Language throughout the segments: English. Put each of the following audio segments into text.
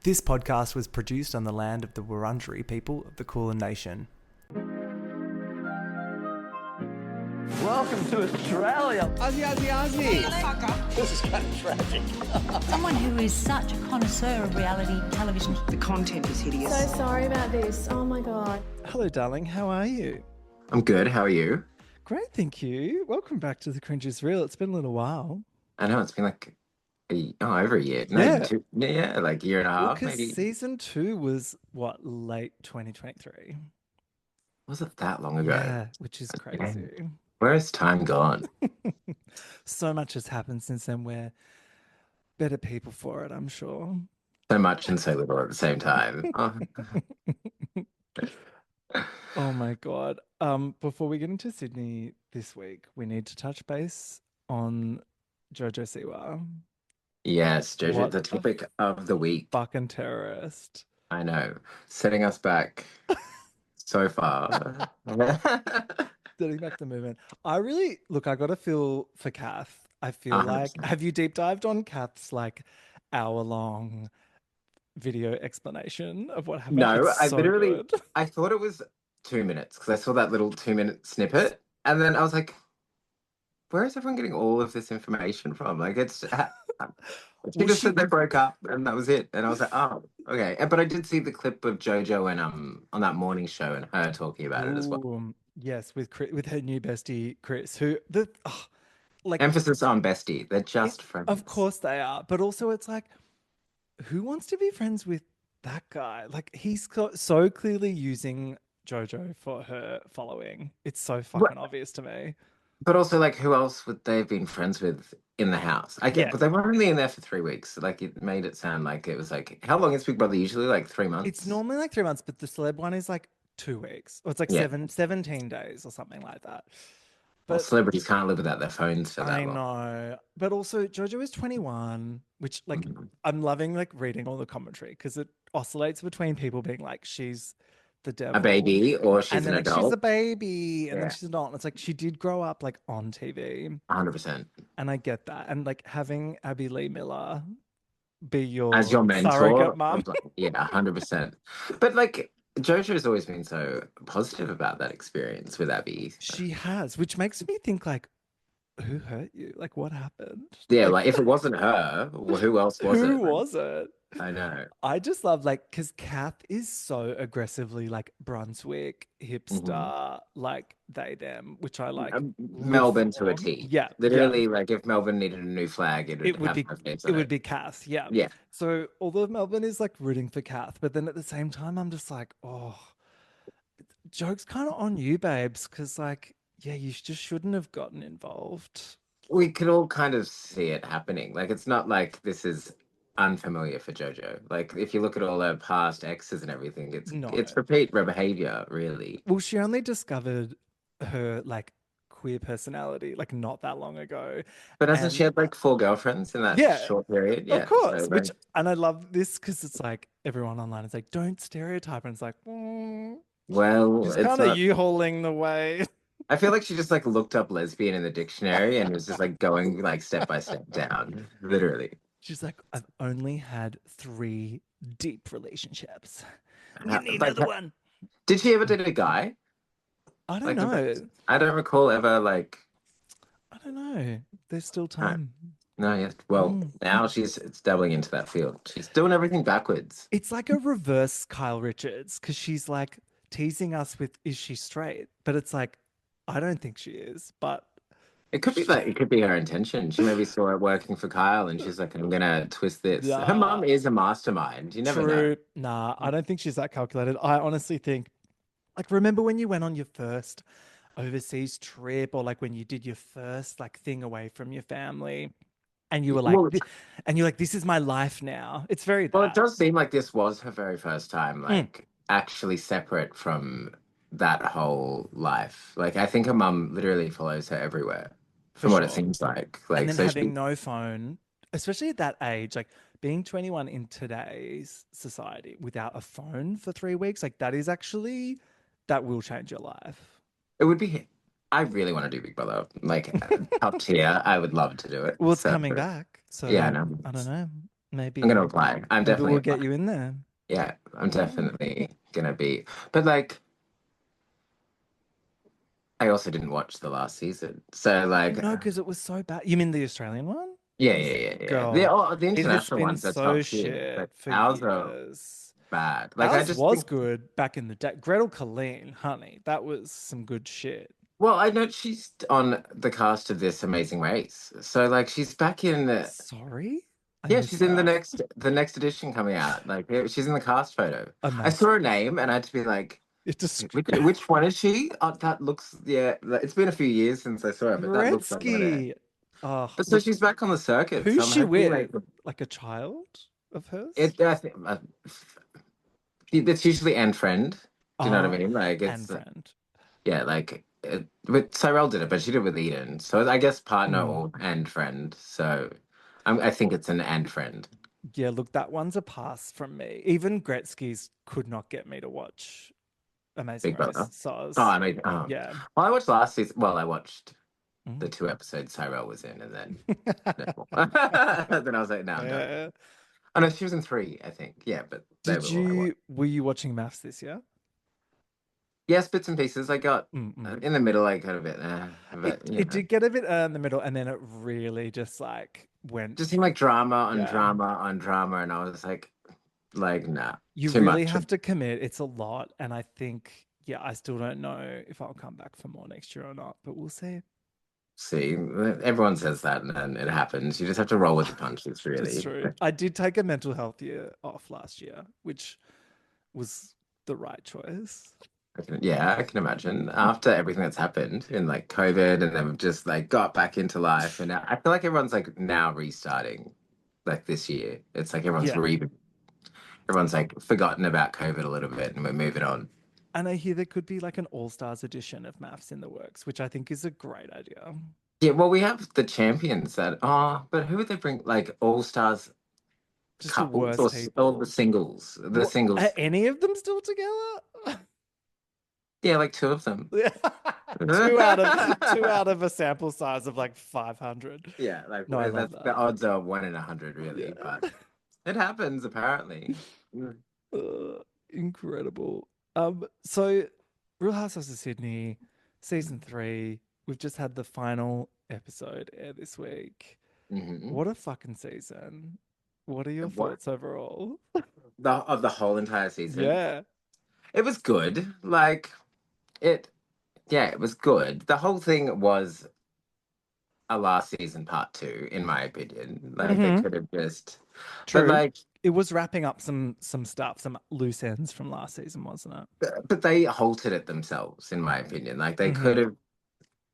This podcast was produced on the land of the Wurundjeri people of the Kulin Nation. Welcome to Australia. Aussie. This is kind of tragic. Someone who is such a connoisseur of reality television. The content is hideous. So sorry about this. Oh my God. Hello, darling. How are you? I'm good. How are you? Great, thank you. Welcome back to The Cringe is Real. It's been a little while. I know it's been like over a year. Like a year and a half, Because maybe. season 2 was, late 2023? Was it that long ago? Yeah, which is crazy. Where has time gone? So much has happened since then. We're better people for it, I'm sure. So much and so little at the same time. Oh. Oh my God. Before we get into Sydney this week, we need to touch base on Jojo Siwa. Yes, Jojo, What the topic of the week. Fucking terrorist. I know. Setting us back so far. Setting back the movement. I got to feel for Kath. I feel 100%. like, have you deep dived on Kath's hour-long video explanation of what happened? No, It's so good. I thought it was 2 minutes because I saw that little 2-minute snippet. And then I was like, where is everyone getting all of this information from? Like, it's... She just said they broke up and that was it. And I was like, oh, okay. But I did see the clip of Jojo and on that morning show and her talking about it as well. Ooh, yes, with her new bestie Chris, who Emphasis on bestie. They're just friends. Of course they are, but also it's like, who wants to be friends with that guy? Like, he's so clearly using Jojo for her following. It's so fucking obvious to me. But also, like, who else would they have been friends with in the house? I get, but they were only in there for 3 weeks. Like, it made it sound like it was like, how long is Big Brother usually? Like 3 months? It's normally like 3 months, but the celeb one is like 2 weeks. Or it's like 17 days or something like that. But celebrities can't live without their phones for that I long. know. But also, Jojo is 21, which, I'm loving, reading all the commentary because it oscillates between people being like, she's the devil. A baby, or she's an adult. She's a baby, and then she's an adult. And it's like, she did grow up, on TV. 100%. And I get that. And, having Abby Lee Miller be your... As your mentor. surrogate mum. Yeah, 100%. But, Jojo's always been so positive about that experience with Abby. She has, which makes me think, who hurt you? What happened? Yeah, if it wasn't her, well, who else was it? Who was it? I know. I just love, because Kath is so aggressively, Brunswick, hipster, they, them, which I like. Melbourne to a T. Yeah. Literally, if Melbourne needed a new flag, it would be Kath, yeah. Yeah. So, although Melbourne is, rooting for Kath, but then at the same time, I'm just like, oh, joke's kind of on you, babes, because, you just shouldn't have gotten involved. We could all kind of see it happening. It's not like this is unfamiliar for Jojo. If you look at all her past exes and everything, it's repeat behavior, really. Well, she only discovered her queer personality not that long ago. But hasn't she had 4 girlfriends in that short period? Yeah, of course. So, and I love this because it's everyone online is don't stereotype, and it's well, it's it's kind of you hauling the way. I feel like she just looked up lesbian in the dictionary and was just going step by step down, literally. She's like, I've only had 3 deep relationships. You need another one. Did she ever date a guy? I don't know. I don't recall ever I don't know. There's still time. No, yes. Well, now it's doubling into that field. She's doing everything backwards. It's like a reverse Kyle Richards because she's teasing us with, is she straight? But it's I don't think she is, but it could be her intention. She maybe saw it working for Kyle and she's like, I'm gonna twist this. Yeah. Her mum is a mastermind. You never know. Nah, I don't think she's that calculated. I honestly think, remember when you went on your first overseas trip, or when you did your first thing away from your family, and you were this is my life now. It's very well. It does seem like this was her very first time, actually separate from that whole life. I think her mum literally follows her everywhere, from what it seems like. And then having no phone, especially at that age, being 21 in today's society without a phone for 3 weeks, that will change your life. It would be. I really want to do Big Brother. Top tier. I would love to do it. Well, it's coming back. So yeah, no, I don't know. Maybe I'm gonna apply. I'm maybe definitely we'll get applying. you in there. Yeah, I'm Yeah. definitely gonna be. But like, I also didn't watch the last season, so like, No, because it was so bad. You mean the Australian one? yeah, Was- yeah, yeah, yeah. Girl, The it has international been ones are top so tier, but shit for ours are years. bad. Like, I Ours just was think. good back in the day. Gretel Colleen, honey, that was some good shit. Well, I know she's on the cast of This Amazing Race, so like, she's back in. Sorry, I Yeah, missed she's in the that. next edition coming out. Like, yeah, she's in the cast photo. I saw Amazing. her name, and I had to be like, It just which one is she? Oh, that looks, yeah. It's been a few years since I saw her, but that looks like her. Gretzky. Oh, But so look, she's back on the circuit, so who's I'm she hoping with? like Like a child of hers? it. I think it's usually and friend. Do you know what I Oh, mean? Like and it's friend. yeah, like with Cyrell did it, but she did it with Eden. So I guess partner Mm. or and friend. So I think it's an and friend. Yeah, look, that one's a pass from me. Even Gretzky's could not get me to watch Amazing Big Race. Brother. So I Oh, was, I mean, yeah. well, I watched last season. Well, I watched the Mm. 2 episodes Cyrell was in, and then then I was like, no, I'm done. Yeah. Oh no, she was in 3, I think. Yeah, but they were all I watched. Were you watching Maths this year? Yes, bits and pieces. I got Mm-mm. in the middle, like kind of bit, but It did get a bit in the middle, and then it really just like went. just seemed like drama on Yeah. drama on drama, and I was like, nah, You too really much. have to commit. It's a lot, and I think, yeah, I still don't know if I'll come back for more next year or not, but we'll see. See, everyone says that, and then it happens. You just have to roll with the punches, It's really. true. I did take a mental health year off last year, which was the right choice. Yeah, I can imagine. After everything that's happened in like COVID, and then we've just like got back into life, and now, I feel like everyone's like now restarting, like this year. It's like Yeah. everyone's like forgotten about COVID a little bit, and we're moving on. And I hear there could be like an all stars edition of Maths in the works, which I think is a great idea. Yeah, well, we have the champions that. Oh, but who would they bring? Like all stars Just the couples worst or the people. singles? The What, are singles. any of them still together? Yeah, like 2 of them. Yeah. two out of a sample size of like 500. Yeah, like No, I love that's the that. odds are 1 in 100, really, Yeah. but it happens apparently. Incredible. So Real Housewives of Sydney, season 3. We've just had the final episode air this week. Mhm. What a fucking season. What are your What? thoughts overall? Of the whole entire season. Yeah. It was good. Like it, yeah, it was good. The whole thing was a last season part 2, in my opinion. Like they Mhm. could have just, True. but like, It was wrapping up some stuff, some loose ends from last season, wasn't it? but they halted it themselves, in my opinion. Like they could Mhm. have,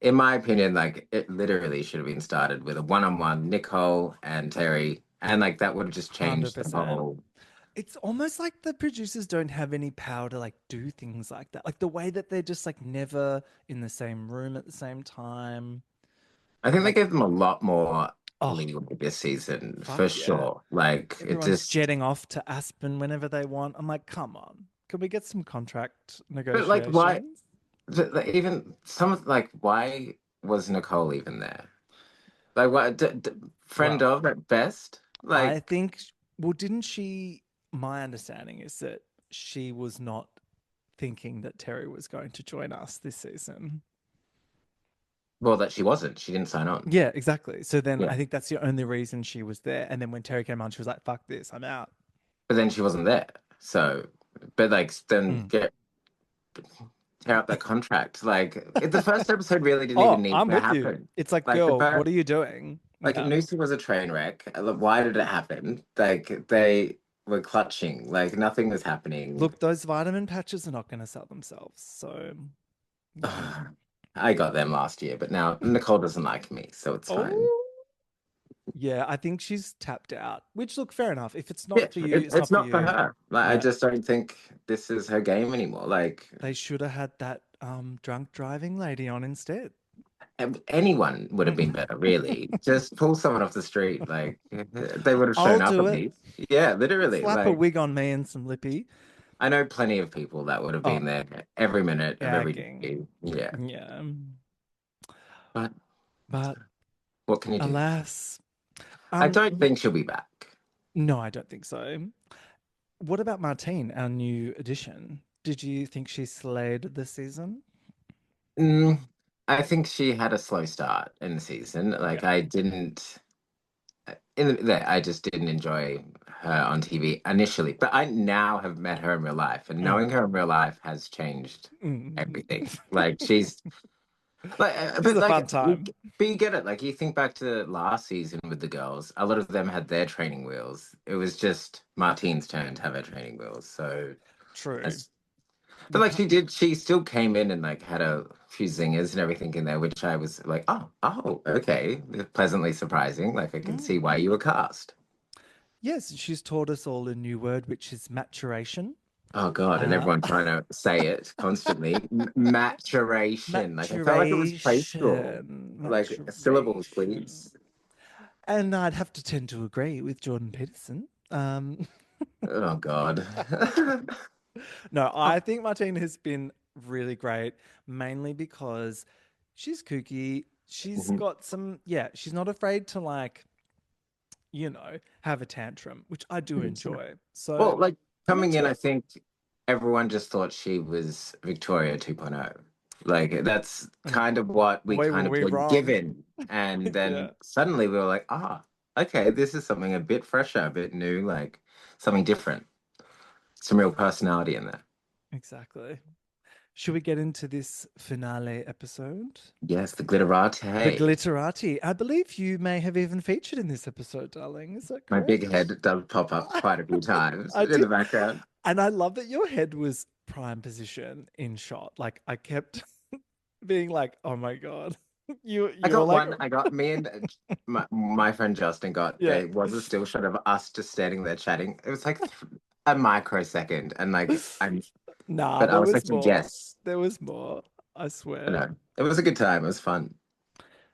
in my opinion, like it literally should have been started with a one-on-one Nicole and Terry, and like that would have just changed the 100%. whole. It's almost like the producers don't have any power to like do things like that. Like the way that they're just like never in the same room at the same time. I think they Like, gave them a lot more oh, leeway this season fuck for yeah. sure. Like it Everyone's just, jetting off to Aspen whenever they want. I'm like, come on. Can we get some contract but like why? negotiations? Even some of like why was Nicole even there? Like what friend Well, of at best? I Like think, well, didn't she? My understanding is that she was not thinking that Terry was going to join us this season. well that she wasn't. She didn't sign on. Yeah, exactly. So then Yeah. I think that's the only reason she was there. And then when Terry came on, she was like, fuck this, I'm out. But then she wasn't there. So but like then Mm. tear up that contract. Like the first episode really didn't even need I'm to with happen. you. It's like, Like girl, what are you doing? like Yeah. Noosa was a train wreck. Why did it happen? Like they were clutching. Like nothing was happening. Look, those vitamin patches are not going to sell themselves. So, yeah. I got them last year, but now Nicole doesn't like me, so it's fine. Oh, yeah, I think she's tapped out, which, look, fair enough. If it's not Yeah, for you, it's not for you. her. Like I Yeah. just don't think this is her game anymore. Like They should have had that drunk driving lady on instead. anyone would have been better, really. Just pull someone off the street. Like they would have shown I'll up do at it. least. Yeah, literally. Slap a Like wig on me and some lippy. I know plenty of people that would have been there every minute of every Gagging. day. Yeah. Yeah. But But what can you do? alas, I don't think she'll be back. No, I don't think so. What about Martine, our new addition? Did you think she slayed this season? Mm, I think she had a slow start in the season. Yeah. Like I didn't I just didn't enjoy her on TV initially. But I now have met her in real life, and Mm. knowing her in real life has changed Mm. everything. Like she's like, She's but a fun like, time. but you get it. Like you think back to last season with the girls, a lot of them had their training wheels. It was just Martine's turn to have her training wheels. So, True. as, but The like pa- she still came in and like had a few zingers and everything in there, which I was like, oh, okay, pleasantly surprising. Like I can see Mm. why you were cast. Yes, she's taught us all a new word, which is maturation. Oh God, and Uh, everyone trying to say it constantly. Maturation. Like I felt like it was preschool. maturation. Like syllables, Maturation. please. And I'd have to tend to agree with Jordan Peterson. Oh God. No, I think Martine has been really great, mainly because she's kooky. She's Mhm. got yeah, she's not afraid to have a tantrum, which I do enjoy. So Well, like I'm coming in, into I it. think everyone just thought she was Victoria 2.0. Like that's Mm. kind of what we Boy, were kind of we were wrong. given. And then Yeah, suddenly we were like, okay, this is something a bit fresher, a bit new, like something different. Some real personality in there. exactly. Should we get into this finale episode? Yes, the The glitterati. glitterati. I believe you may have even featured in this episode, darling. Is that My big correct? head does pop up quite a few times I in the did. background. And I love that your head was prime position in shot. Like I kept being like, "Oh my god." I You're got like one. I got me and my friend Justin got yeah. there was a still shot of us just standing there chatting. It was like a microsecond, and like Nah, but I there was like, was more. yes, There was more. I I swear. know. It was a good time. It was fun.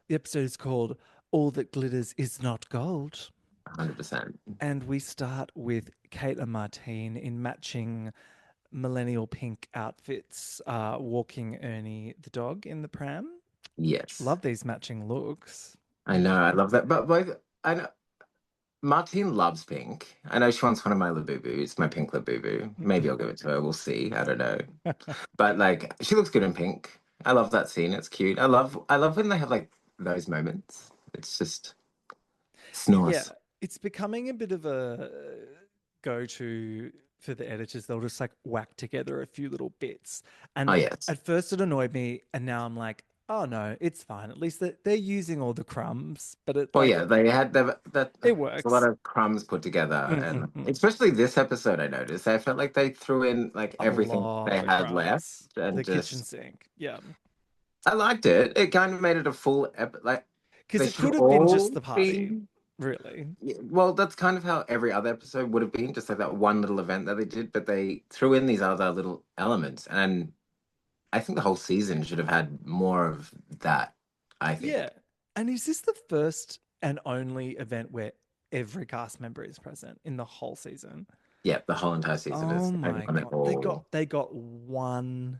The episode is called All That Glitters Is Not Gold. 100%. And we start with Kate and Martine in matching millennial pink outfits, walking Ernie the dog in the pram. Yes, Love these matching looks. I know. I love that. But both, I know Martine loves pink. I know she wants one of my Labubus, my pink Labubu. Maybe I'll give it to her. We'll see. I don't know. But like, she looks good in pink. I love that scene. It's cute. I love when they have like those moments. It's just it's Yeah, nice. it's becoming a bit of a go-to for the editors. They'll just like whack together a few little bits. Oh And yes. at first it annoyed me, and now I'm like, oh no, it's fine. At least they're using all the crumbs, but it Well, like yeah, they had it a lot works. of crumbs put together, and Mm-mm-mm. especially this episode, I noticed. I felt like they threw in like A everything lot they of had left, crumbs. and The kitchen just sink. Yeah. I liked it. It kind of made it a full like Because they it should could have been just all the party, be. really. Yeah, well, that's kind of how every other episode would have been, just like that one little event that they did, but they threw in these other little elements, and I think the whole season should have had more of that. I Yeah. think. And is this the first and only event where every cast member is present in the whole season? Yeah, the whole entire season Oh is my on it God. They got all. they got one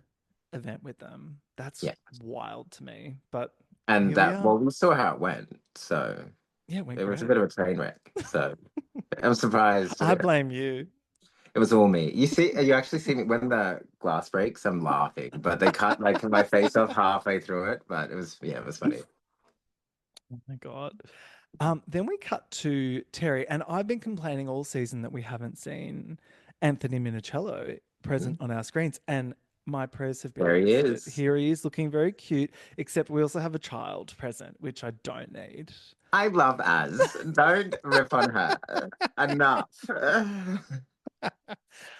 event with them. That's Yeah. wild to me. But And here we that, are. well, we saw how it went. So Yeah, it went it was a great. bit of a train wreck. So I'm surprised. I blame you. It was all me. You actually see me when the glass breaks, I'm laughing, but they cut like my face off halfway through it. But yeah, it was funny. Oh my God. Then we cut to Terry, and I've been complaining all season that we haven't seen Anthony Minicello present on our screens, and my prayers have been There he answered. is. Here he is looking very cute, except we also have a child present, which I don't need. I love Az. Don't rip on her. Enough.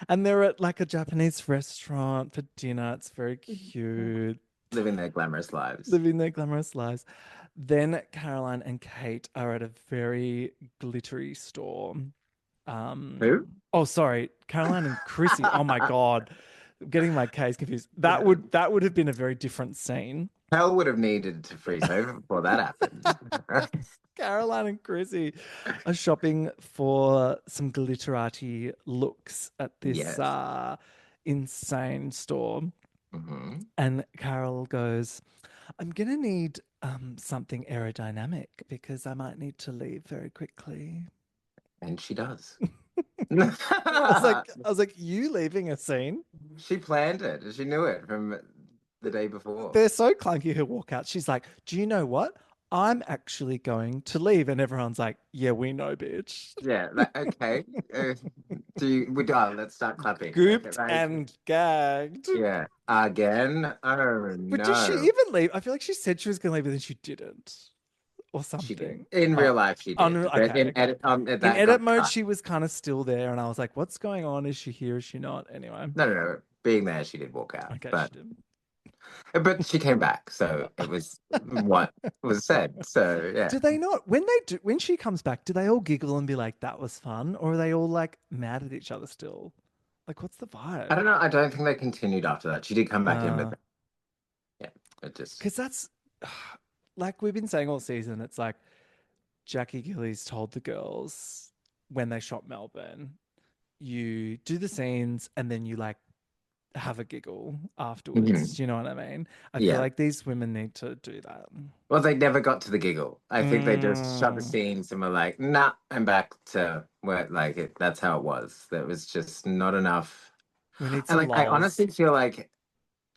And they're at like a Japanese restaurant for dinner. It's very cute, Living their glamorous lives. living their glamorous lives. Then Caroline and Kate are at a very glittery store. Who? Oh, sorry, Caroline and Chrissy. Oh my God, I'm getting my case confused. That would have been a very different scene. Hell would have needed to freeze over before that happened. Caroline and Chrissy are shopping for some glitterati looks at this Yes. insane store. Hmm. And Carol goes, I'm going to need something aerodynamic because I might need to leave very quickly. And she does. I was like, you leaving a scene? She planned it. She knew it from the day before. They're so clunky her walkout. She's like, do you know what? I'm actually going to leave. And everyone's like, yeah, we know, bitch. Yeah, okay. Let's start clapping. Gooped Okay, right. and gagged. Yeah, again. Oh But did she no. even leave? I feel like she said she was going to leave, but then she didn't. Or She did. something. In real life, she did. But Okay, in okay. edit, In that edit got mode, cut. she was kind of still there. And I was like, what's going on? Is she here? Is she not? Anyway. No. Being there, she did walk out. Okay, But she did. she came back, so it was what was said. So yeah. Do they not when she comes back, do they all giggle and be like, that was fun? Or are they all like mad at each other still? Like, what's the vibe? I don't know. I don't think they continued after that. She did come back in, but yeah, it just because that's like we've been saying all season, it's like Jackie Gillies told the girls when they shot Melbourne, you do the scenes and then you like have a giggle afterwards. Do you know what I mean? I feel Yeah. like these women need to do that. Well, they never got to the giggle. I think they just shot the Mm. scenes and were like, nah, I'm back to where that's how it was. That was just not enough. We need And some like I lols. honestly feel like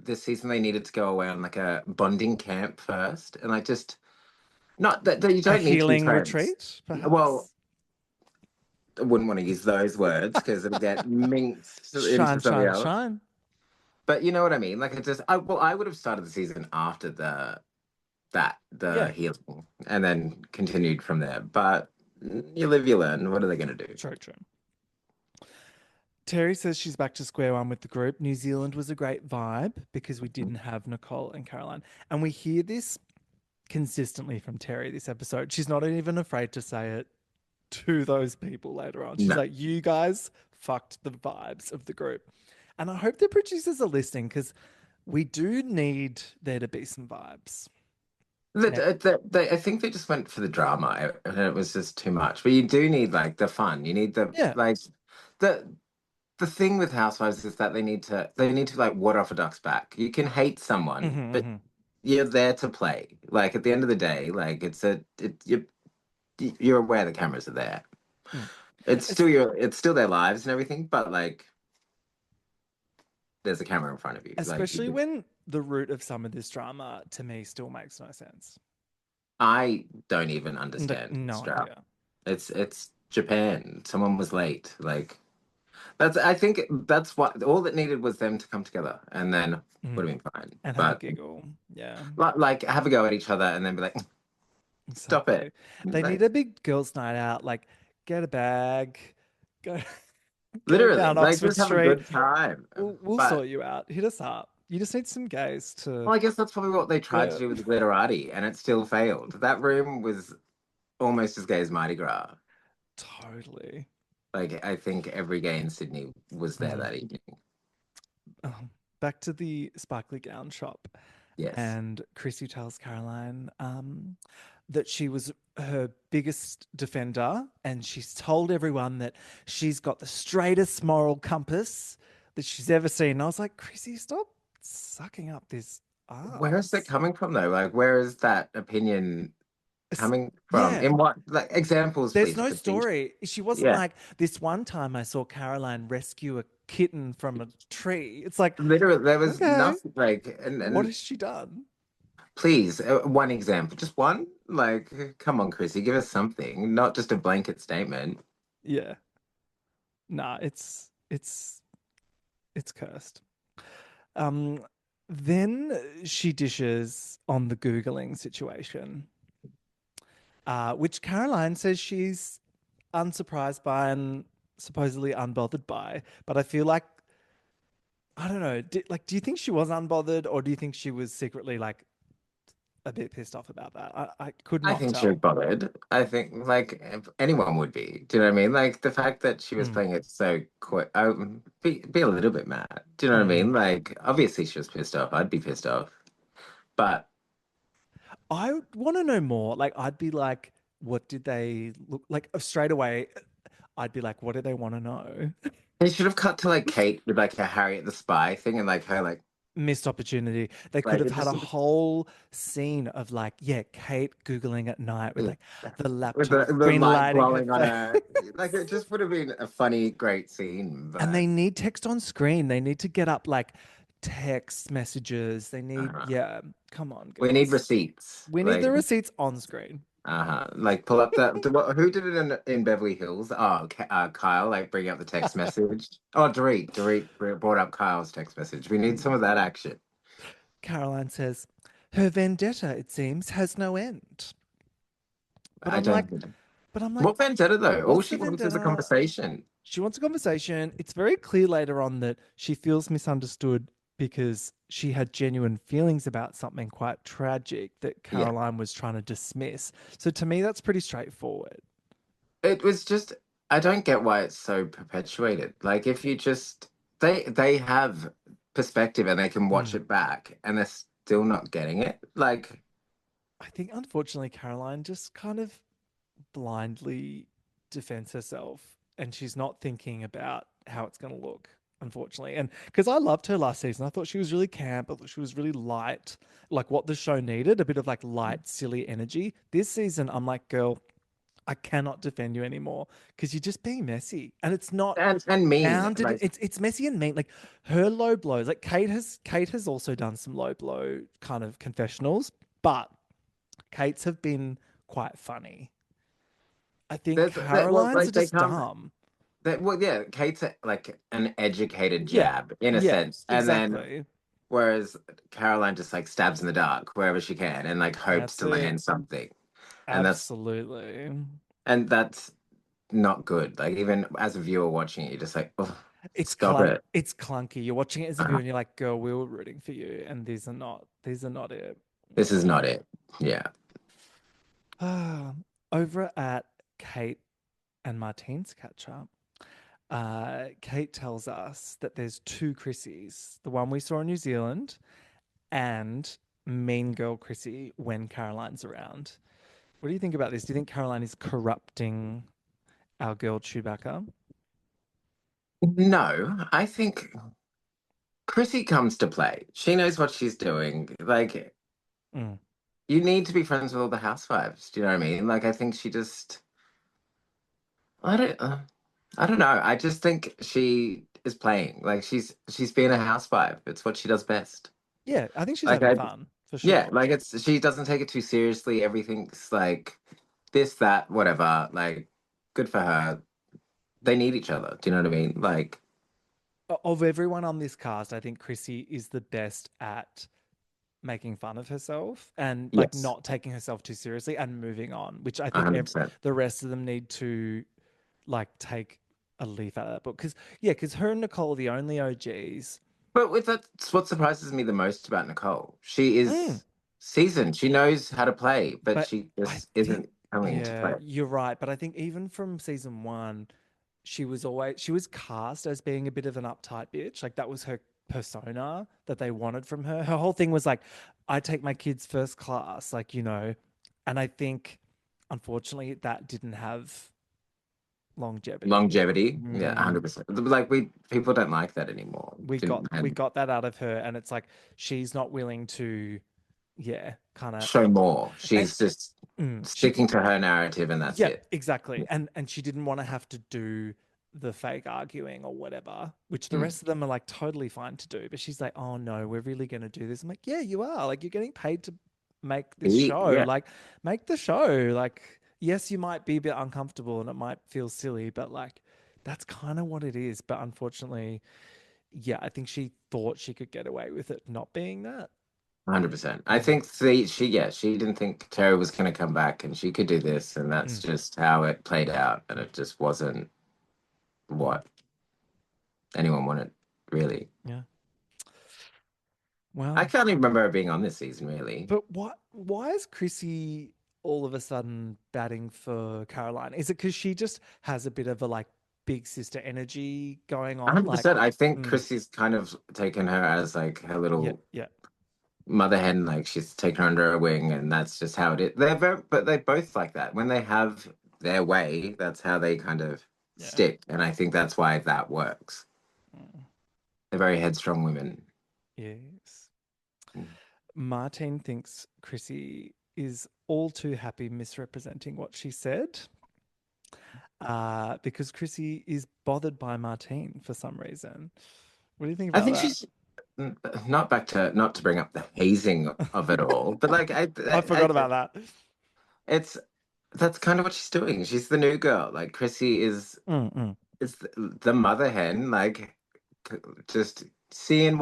this season they needed to go away on like a bonding camp first and like just not that you A don't need to be healing friends. retreat, perhaps? Well, I wouldn't want to use those words because it'll get minced into Shine, something shine, else. shine. But you know what I mean? Like I would have started the season after the Yeah. healing and then continued from there. But you live, you learn. What are they going to do? True. Terry says she's back to square one with the group. New Zealand was a great vibe because we didn't have Nicole and Caroline. And we hear this consistently from Terry this episode. She's not even afraid to say it to those people later on. She's No. like, you guys fucked the vibes of the group. And I hope the producers are listening because we do need there to be some vibes. I think they just went for the drama and it was just too much. But you do need like the fun. You need the thing with Housewives is that they need to like water off a duck's back. You can hate someone, but you're there to play. Like at the end of the day, like you're aware the cameras are there. It's still their lives and everything, but like there's a camera in front of you. Especially when the root of some of this drama to me still makes no sense. I don't even understand. No idea. It's Japan. Someone was late. Like I think that's what all that needed was them to come together, and then would have been fine. And have a giggle, yeah. Like have a go at each other, and then be like, stop it. They need a big girls' night out. Like get a bag, go literally down like Oxford just have Street. a good time. We'll sort you out. Hit us up. You just need some gays to. Well, I guess that's probably what they tried to do with the glitterati, and it still failed. That room was almost as gay as Mardi Gras. Totally. Like I think every gay in Sydney was there that evening. Back to the sparkly gown shop. Yes. And Chrissy tells Caroline that she was her biggest defender, and she's told everyone that she's got the straightest moral compass that she's ever seen. And I was like, Chrissy, stop sucking up this ass. Where is that coming from though? Like where is that opinion coming from? Yeah. In what like examples? There's please, no story. She wasn't like this one time I saw Caroline rescue a kitten from a tree. It's like literally there was nothing like and what has she done? Please, one example, just one. Like, come on, Chrissy, give us something, not just a blanket statement. Yeah. Nah, it's cursed. Then she dishes on the Googling situation, which Caroline says she's unsurprised by and supposedly unbothered by. But I feel like, I don't know, do you think she was unbothered or do you think she was secretly like a bit pissed off about that? I could not I think tell. she was bothered. I think like if anyone would be. Do you know what I mean? Like the fact that she was playing it so quick, be a little bit mad. Do you know what I mean? Like obviously she was pissed off. I'd be pissed off, but I want to know more. Like I'd be like, what did they look like? Straight away, I'd be like, what do they want to know? they should have cut to like Kate with like her Harriet the Spy thing and like her like missed opportunity. They could Like have it had a just whole scene of like, yeah, Kate Googling at night with like the with laptop the screen light lighting her glowing on face. her. Like it just would have been a funny, great scene. And But they need text on screen. They need to get up like text messages. They need, uh, yeah, come on, we need girls. receipts. We need Like the receipts on screen. like pull up who did it in Beverly Hills? Oh, Kyle, like bring up the text message. Oh, Dorit brought up Kyle's text message. We need some of that action. Caroline says, her vendetta, it seems, has no end. But I I'm like, don't. but I'm like, What vendetta though? All what's she the wants is a vendetta? conversation. She wants a conversation. It's very clear later on that she feels misunderstood because she had genuine feelings about something quite tragic that Yeah. Caroline was trying to dismiss. So to me, that's pretty straightforward. It was just I don't get why it's so perpetuated. Like if you just they have perspective and they can watch Mm. it back and they're still not getting it. Like I think, unfortunately, Caroline just kind of blindly defends herself and she's not thinking about how it's going to look, unfortunately. And because I loved her last season, I thought she was really camp, I thought she was really light, like what the show needed, a bit of like light, silly energy. This season, I'm like, girl, I cannot defend you anymore because you're just being messy and it's not and mean. founded. Like It's messy and mean. Like her low blows, like Kate has also done some low blow kind of confessionals, but Kate's have been quite funny. I think there's that well Caroline's are like they just come dumb. that well yeah, Kate's like an educated Yeah. jab in a Yeah, sense. And then exactly. whereas Caroline just like stabs in the dark wherever she can and like hopes That's to it. land something. And Absolutely. that's not good. Like even as a viewer watching it, you're just like, oh, It's stop it. it's clunky. You're watching it as a viewer and you're like, girl, we were rooting for you. And these are not it. This is not it. Yeah. Over at Kate and Martine's catch up, Kate tells us that there's two Chrissies, the one we saw in New Zealand and Mean Girl Chrissy when Caroline's around. What do you think about this? Do you think Caroline is corrupting our girl Chewbacca? No, I think Chrissy comes to play. She knows what she's doing. Like, Mm. you need to be friends with all the housewives. Do you know what I mean? Like, I think she just, I don't, I don't know. I just think she is playing. Like, she's being a housewife. It's what she does best. Yeah, I think she's Like, having fun for yeah, sure. like she doesn't take it too seriously. Everything's like this, that, whatever. Like, good for her. They need each other. Do you know what I mean? Like, Of everyone on this cast, I think Chrissy is the best at making fun of herself and like yes, not taking herself too seriously and moving on, which I think 100%. the rest of them need to like take a leaf out of that book. Because her and Nicole are the only OGs. But with that's what surprises me the most about Nicole. She Mm. is seasoned. She knows how to play, but But she I just think, isn't coming to yeah, play. you're right. But I think even from season one, she was cast as being a bit of an uptight bitch. Like that was her persona that they wanted from her. Her whole thing was like, I take my kids first class, like, and I think unfortunately that didn't have longevity. Longevity, yeah, Mm. 100%. Like people don't like that anymore. We got we got that out of her, and it's like she's not willing to, yeah, kind of, show more. and She's just she sticking to her narrative, and that's Yep, it. exactly. And she didn't want to have to do the fake arguing or whatever, which the Mm. rest of them are like totally fine to do. But she's like, oh no, we're really going to do this. I'm like, yeah, you are. Like, you're getting paid to make this show. Yeah, Like, make the show. Like, yes, you might be a bit uncomfortable and it might feel silly, but like, that's kind of what it is. But unfortunately, yeah, I think she thought she could get away with it not being that. 100%. I Mm, think she didn't think Terry was going to come back, and she could do this, and that's mm, just how it played out, and it just wasn't mm. what anyone wanted, really. Yeah. I Well, can't even remember her being on this season, really. but why is Chrissy all of a sudden batting for Caroline? Is it because she just has a bit of a like big sister energy going on? Like, 100%. I think mm, Chrissy's kind of taken her as like her yeah, little yeah, mother hen, like she's taken her under her wing, and that's just how it is. They're very, but they both like that. When they have their way, that's how they kind of yeah. stick, and I think that's why that works. Mm, They're very headstrong women. yes. Martine thinks Chrissy is all too happy misrepresenting what she said. Because Chrissy is bothered by Martine for some reason. What do you think I about think that? she's not to bring up the hazing of it all, but like I forgot about that. it's that's kind of what she's doing. She's the new girl. Like Chrissy is Mm-mm. it's the mother hen, like just seeing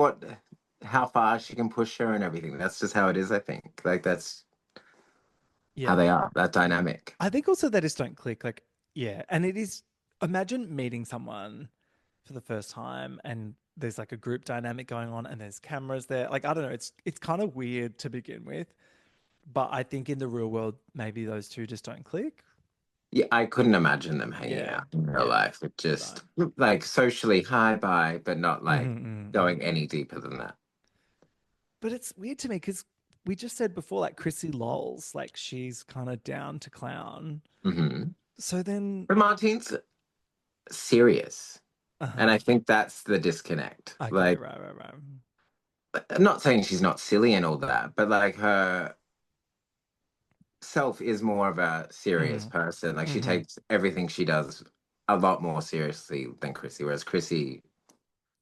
how far she can push her and everything. That's just how it is, I think. Like that's how Yeah. they are, that dynamic. I think also they just don't click. Like, yeah. And it is, imagine meeting someone for the first time and there's like a group dynamic going on and there's cameras there. Like, I don't know. It's kind of weird to begin with. But I think in the real world, maybe those two just don't click. Yeah, I couldn't imagine them hanging Yeah. out in real Yeah. life. It No. just like socially hi bye, but not like Mm-hmm. going any deeper than that. But it's weird to me because we just said before, like Chrissy lols, like she's kind of down to clown. Hmm. So then, But Martine's serious. And uh-huh. I think that's the disconnect. Okay, Like, right. I'm not saying she's not silly and all that, but like her self is more of a serious Mm. person. Like she Hmm. takes everything she does a lot more seriously than Chrissy, whereas Chrissy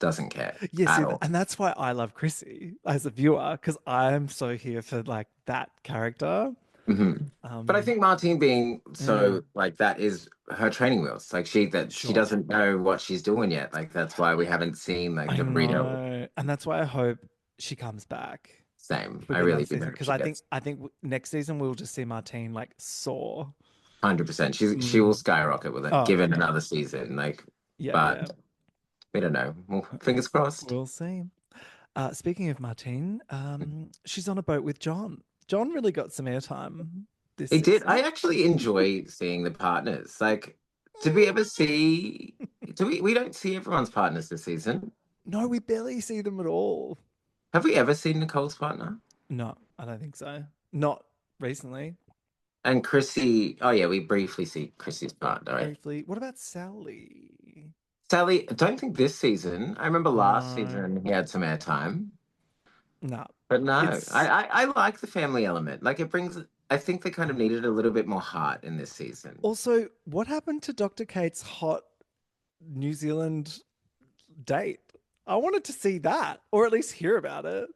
doesn't care Yeah, at see, all. and that's why I love Chrissy as a viewer because I'm so here for like that character. Hmm. But I Um, think Martine being mm, so like that is her training wheels. Like she sure. doesn't know what she's doing yet. Like that's why we haven't seen like I the real know, and that's why I hope she comes back same. I with another really do season hope because she I think gets next season we'll just see Martine like soar. 100%. She will Mm. skyrocket with it, Oh given yeah, another season. Like, yeah. but we don't know. Well, fingers crossed. We'll see. Speaking of Martine, she's on a boat with John. John really got some airtime this It did. I season. actually enjoy seeing the partners. Like, did we ever see? Do we don't see everyone's partners this season? No, we barely see them at all. Have we ever seen Nicole's partner? No, I don't think so. Not recently. And Chrissy, oh yeah, we briefly see Chrissy's partner, right? Briefly. What about Sally? Sally, I don't think this season. I remember last No, season he had some airtime, no. but no, It's I like the family element. Like it brings. I think they kind of needed a little bit more heart in this season. also what happened to Dr. Kate's hot New Zealand date? I wanted to see that, or at least hear about it.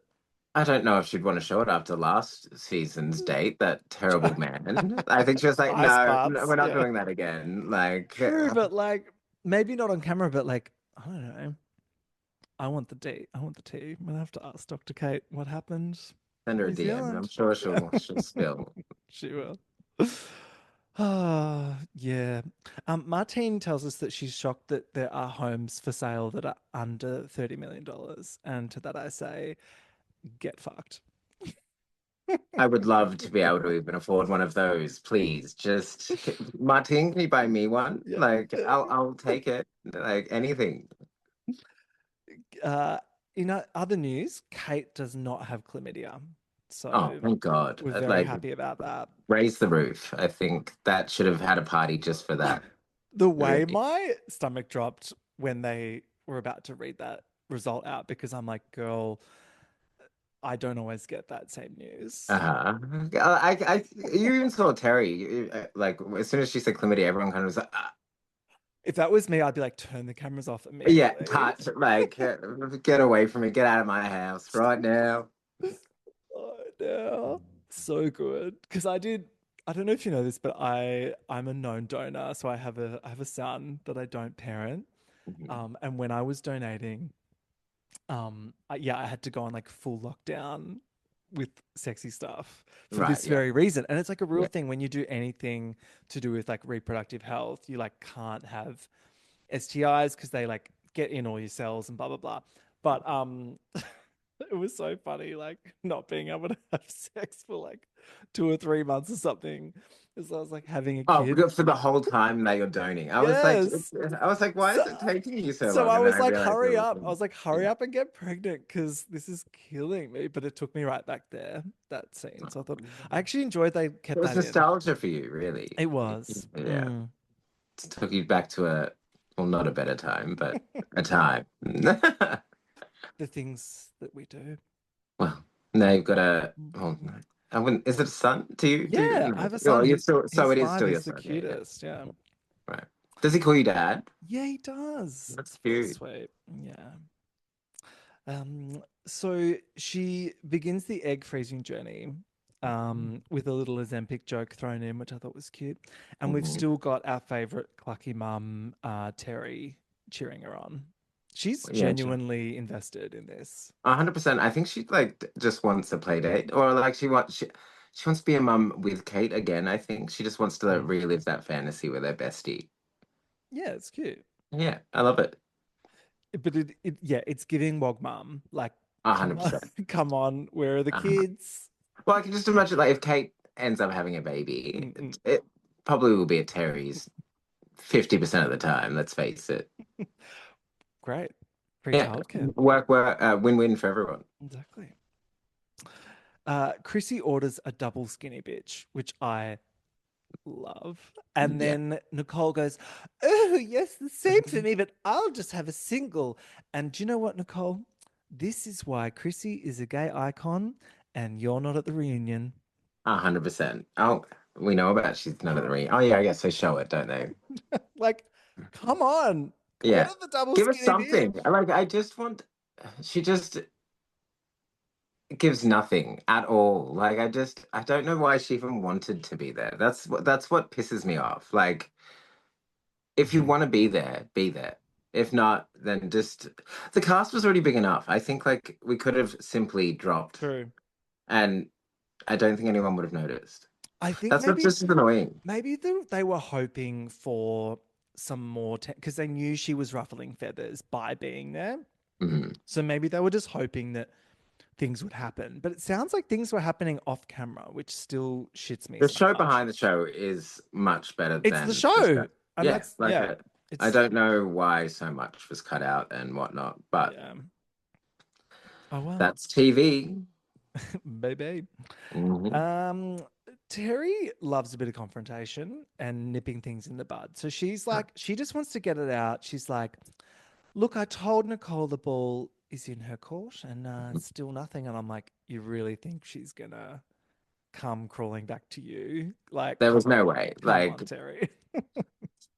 I don't know if she'd want to show it after last season's date, that terrible man. I think she was like, Ice no, no, baths, we're not yeah. doing that again. Like, True, but like maybe not on camera, but like I don't know. I want the date. I want the tea. I'm gonna have to ask Dr. Kate what happened send in her a New DM. I'm Zealand. sure she'll spill. She will. Ah, yeah. Martine tells us that she's shocked that there are homes for sale that are under $30 million. And to that I say, get fucked. I would love to be able to even afford one of those. Please, just Martin, can you buy me one? Yeah. Like, I'll take it. Like anything. Uh, other news, Kate does not have chlamydia. Oh, So thank God. we're very Like, happy about that. raise the roof. I think that should have had a party just for that. The way Really. my stomach dropped when they were about to read that result out, because I'm like, girl, I don't always get that same news. Uh-huh. You even saw Terry. Like, as soon as she said chlamydia, everyone kind of was like, ah. If that was me, I'd be like, turn the cameras off Yeah, immediately. touch. Like, get away from me. Get out of my house right now. Oh, no. So good. Because I don't know if you know this, but I'm a known donor. So I have a son that I don't parent. Mhm. And when I was donating, I had to go on like full lockdown with sexy stuff for Right, this yeah. very reason. And it's like a real Yeah. thing when you do anything to do with like reproductive health, you like can't have STIs because they like get in all your cells and blah blah blah. But it was so funny, like not being able to have sex for like 2 or 3 months or something. Because I was like having a Oh, kid. for the whole time that you're donating. Yes. I was like, why So, is it taking you so so long? I And then was I like, realized it hurry was, up. I was like, hurry yeah. up and get pregnant because this is killing me. But it took me right back there, that scene. So I thought I actually enjoyed they It kept was that in. nostalgia for you, really. It was. Yeah. Mm. It took you back to well, not a better time, but a time. The things that we do. Well, Now you've got a. Oh, I wouldn't. Is it a son? Do you? Do you? Yeah, I No. have a Oh, son. you're still. So He's it is 5. still your He's the son. Yeah, yeah. cutest. Yeah. Right. Does he call you dad? Yeah, he does. That's It's very cute. sweet. Yeah. So she begins the egg freezing journey with a little Ozempic joke thrown in, which I thought was cute. And we've Mhm. still got our favorite clucky mum, Terry, cheering her on. She's Yeah, genuinely invested in this. 100%. I think she like just wants a play date, or like she wants to be a mum with Kate again. I think she just wants to Mm. relive that fantasy with her bestie. Yeah, it's cute. Yeah, I love it. But yeah, it's giving Wog mum. Like, come on, 100%. come on, where are the Uh-huh. kids? Well, I can just imagine like if Kate ends up having a baby, Mm-mm. it probably will be at Terry's 50% of the time. Let's face it. Great. Free Yeah, childcare. work, win-win for everyone. Exactly. Chrissy orders a double skinny bitch, which I love. And Yeah. then Nicole goes, "Oh, yes, the same for me, but I'll just have a single." And do you know what, Nicole? This is why Chrissy is a gay icon and you're not at the reunion. 100%. Oh, we know about she's not at the ring. Oh yeah, I guess they show it, don't they? Like, come on. Yeah. Order the double Give us skinny something. bitch. Like I just want she just gives nothing at all. Like I don't know why she even wanted to be there. That's what pisses me off. Like if you want to be there, be there. If not, then just the cast was already big enough. I think like we could have simply dropped True. and I don't think anyone would have noticed. I think That's what's maybe just annoying. maybe they were hoping for some more because they knew she was ruffling feathers by being there. Mhm. So maybe they were just hoping that things would happen. But it sounds like things were happening off camera, which still shits me The so show much. behind the show is much better It's the than the show. show. And Yeah, that's like I it's don't know why so much was cut out and whatnot, but yeah. Oh well. that's TV. Baby. Hmm. Um Terry loves a bit of confrontation and nipping things in the bud. So she's like, she just wants to get it out. She's like, look, I told Nicole the ball is in her court and still nothing. And I'm like, you really think she's gonna come crawling back to you? Like, There was no way. come Like on, Terry.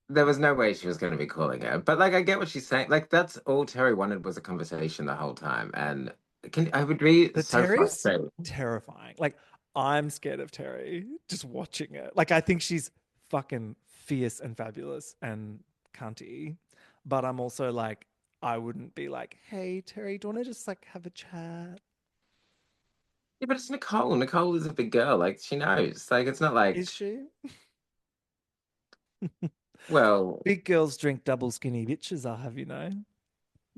there was no way she was going to be calling her. But like I get what she's saying. Like that's all Terry wanted was a conversation the whole time, and I would be But so Terry's frustrated. terrifying. Like, I'm scared of Terry just watching it. Like, I think she's fucking fierce and fabulous and cunty. But I'm also like, I wouldn't be like, hey, Terry, do you want to just like have a chat? Yeah, but it's Nicole. Nicole is a big girl. Like she knows. Like it's not like Is she? well, Big girls drink double skinny bitches, I'll have you know.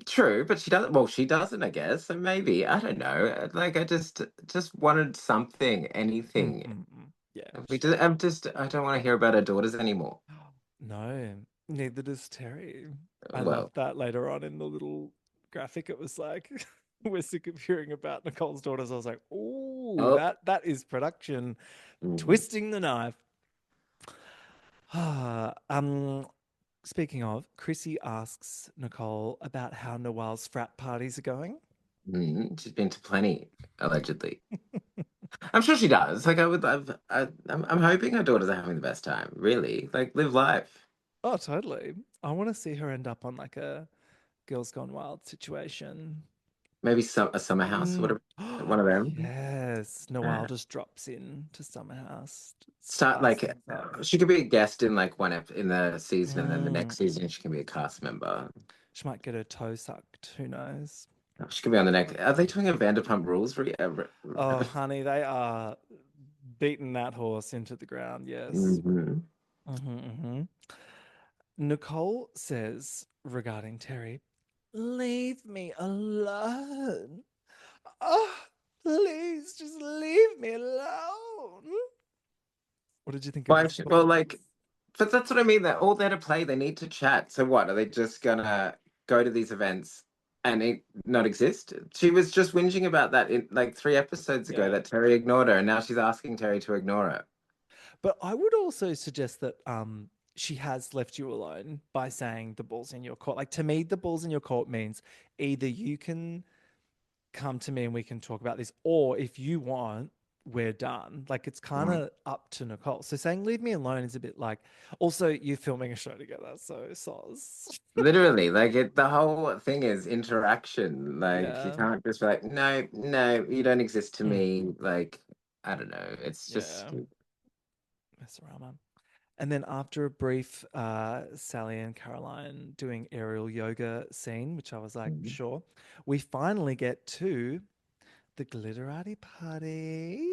true, but she doesn't. Well, she doesn't, I guess. So maybe I don't know. Like I just wanted something, Mm, anything. mm, mm. Yeah, We just, sure. I don't want to hear about her daughters anymore. No, neither does Terry. I love Well, that later on in the little graphic. It was like, we're sick of hearing about Nicole's daughters. I was like, oh, oh, that is production mhm. twisting the knife. Speaking of, Chrissy asks Nicole about how Noel's frat parties are going. She's been to plenty, allegedly. I'm sure she does. Like I would, I'm hoping her daughters are having the best time. Really, like live life. Oh, totally. I want to see her end up on like a Girls Gone Wild situation. Maybe a summer house, Mm. whatever. One of them. Yes, Noelle Uh, just drops in to Summer House, Start spice like things up. she could be a guest in like one in the season, and then the Mm. next season she can be a cast member. She might get her toe sucked. Who knows? She could be on the next. Are they doing a Vanderpump Rules? Oh, honey, they are beating that horse into the ground. Yes. Hmm. Hmm. Nicole says regarding Terry, leave me alone. Oh, please just leave me alone. What did you think of Well, this well, like, performance? but that's what I mean. They're all there to play. They need to chat. So what? Are they just gonna go to these events and not exist? She was just whinging about that in like 3 episodes ago Yeah. that Terry ignored her, and now she's asking Terry to ignore her. But I would also suggest that she has left you alone by saying the ball's in your court. Like to me, the ball's in your court means either you can come to me and we can talk about this. Or if you want, we're done. Like it's kind of up to Nicole. So saying leave me alone is a bit like, also you're filming a show together. So soz. Literally, like the whole thing is interaction. Like you Yeah. can't just be like, no, no, you don't exist to Mm. me. Like, I don't know. It's just Yeah. Mess around, man. And then after a brief Sally and Caroline doing aerial yoga scene, which I was like, Mhm. sure, we finally get to the glitterati party.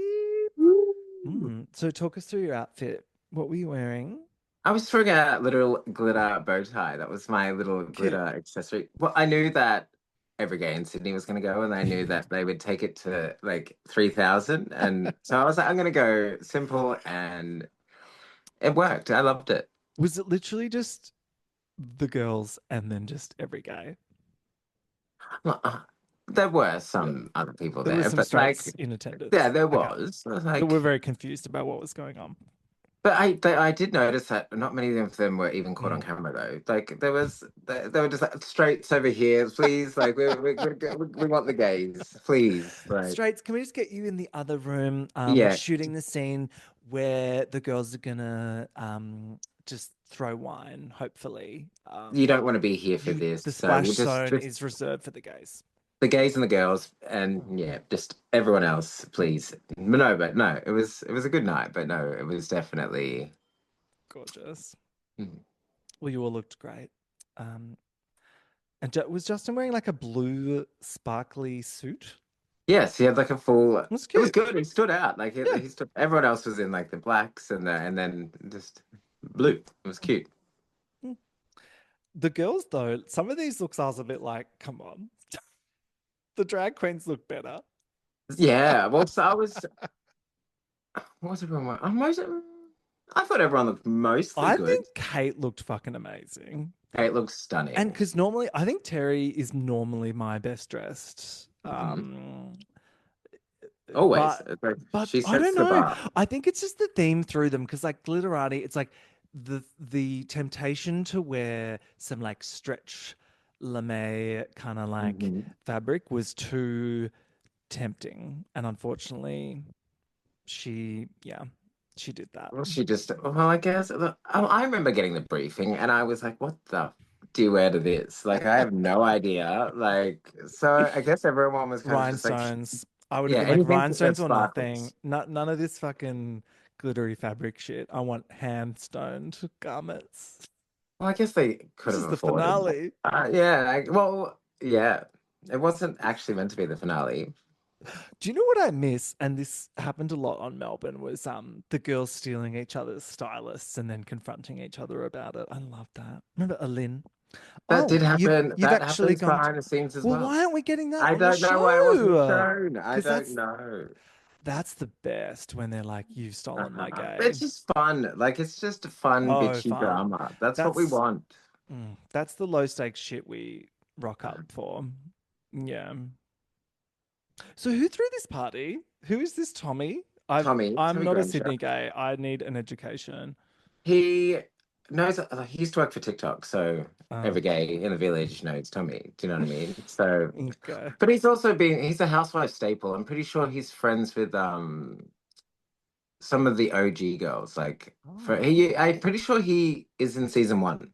So talk us through your outfit. What were you wearing? I was throwing a little glitter bow tie. That was my little Cute. glitter accessory. Well, I knew that every gay in Sydney was going to go, and I knew that they would take it to like 3,000. And so I was like, I'm going to go simple, and it worked. I loved it. Was it literally just the girls and then just every guy? Well, there were Yeah. some other people There were there, some but like, straights in yeah, attendance. there Okay. was. I was That were like, very confused about what was going on. but I did notice that not many of them were even caught on camera though. Like they were just like straights over here, please. Like we want the gays, please. Like Straights, can we just get you in the other room? We're yeah, shooting the scene where the girls are gonna just throw wine, hopefully. you don't want to be here for You this, the so splash we'll zone just is reserved for the gays. the gays and the girls, and yeah, just everyone else, please. No, but no, it was a good night, but no, it was definitely. Gorgeous. Mhm. Well, you all looked great. Um, and was Justin wearing like a blue sparkly suit? Yes, he had like a full. It was It was cute. good. He stood out. Like Yeah. he stood. Everyone else was in like the blacks and then just blue. It was cute. Mm. The girls, though, some of these looks I was a bit like, come on. The drag queens look better. Yeah. Well, so I was. What was everyone? I thought everyone looked mostly I good. think Kate looked fucking amazing. Kate looks And stunning. because normally, I think Terry is normally my best dressed. Mhm. Always. But It's like, but she I sets don't the know. bar. I think it's just the theme through them because like glitterati, it's like the temptation to wear some like stretch lame kind of like Mhm. fabric was too tempting, and unfortunately, she did that. Well, she just. Well, I guess. I remember getting the briefing, and I was like, "What the do you wear to this?" Like, I have no idea. Like, so I guess everyone was kind of just like, Rhinestones. I would have "Yeah, been like anything that rhinestones or nothing. sparkles." None of this fucking glittery fabric shit. I want hand stoned garments. Well, I guess they could This have is the afforded. finale. Yeah. Well, yeah. It wasn't actually meant to be the finale. Do you know what I miss? And this happened a lot on Melbourne. Was the girls stealing each other's stylists and then confronting each other about it. I love that. Remember Alin? That Oh, did happen. you've That actually happens gone to. behind the scenes as Well, well. why aren't we getting that I on the don't know why it wasn't show? shown. I Because don't know. that's the best when they're like, "You've stolen my But gay." it's just fun. Like it's just a fun, Oh, bitchy fun. drama. That's what we That's want. that's the low stakes shit we rock up for. Yeah. So who threw this party? Who is this Tommy? I'm Tommy not a Granger. Sydney gay. I need an education. He knows. He used to work for TikTok, so Oh, every gay in the village knows Tommy. Do you know what I mean? So, okay. but he's also been. He's a housewife staple. I'm pretty sure he's friends with some of the OG girls. Like for Oh. I'm pretty sure he is in season one.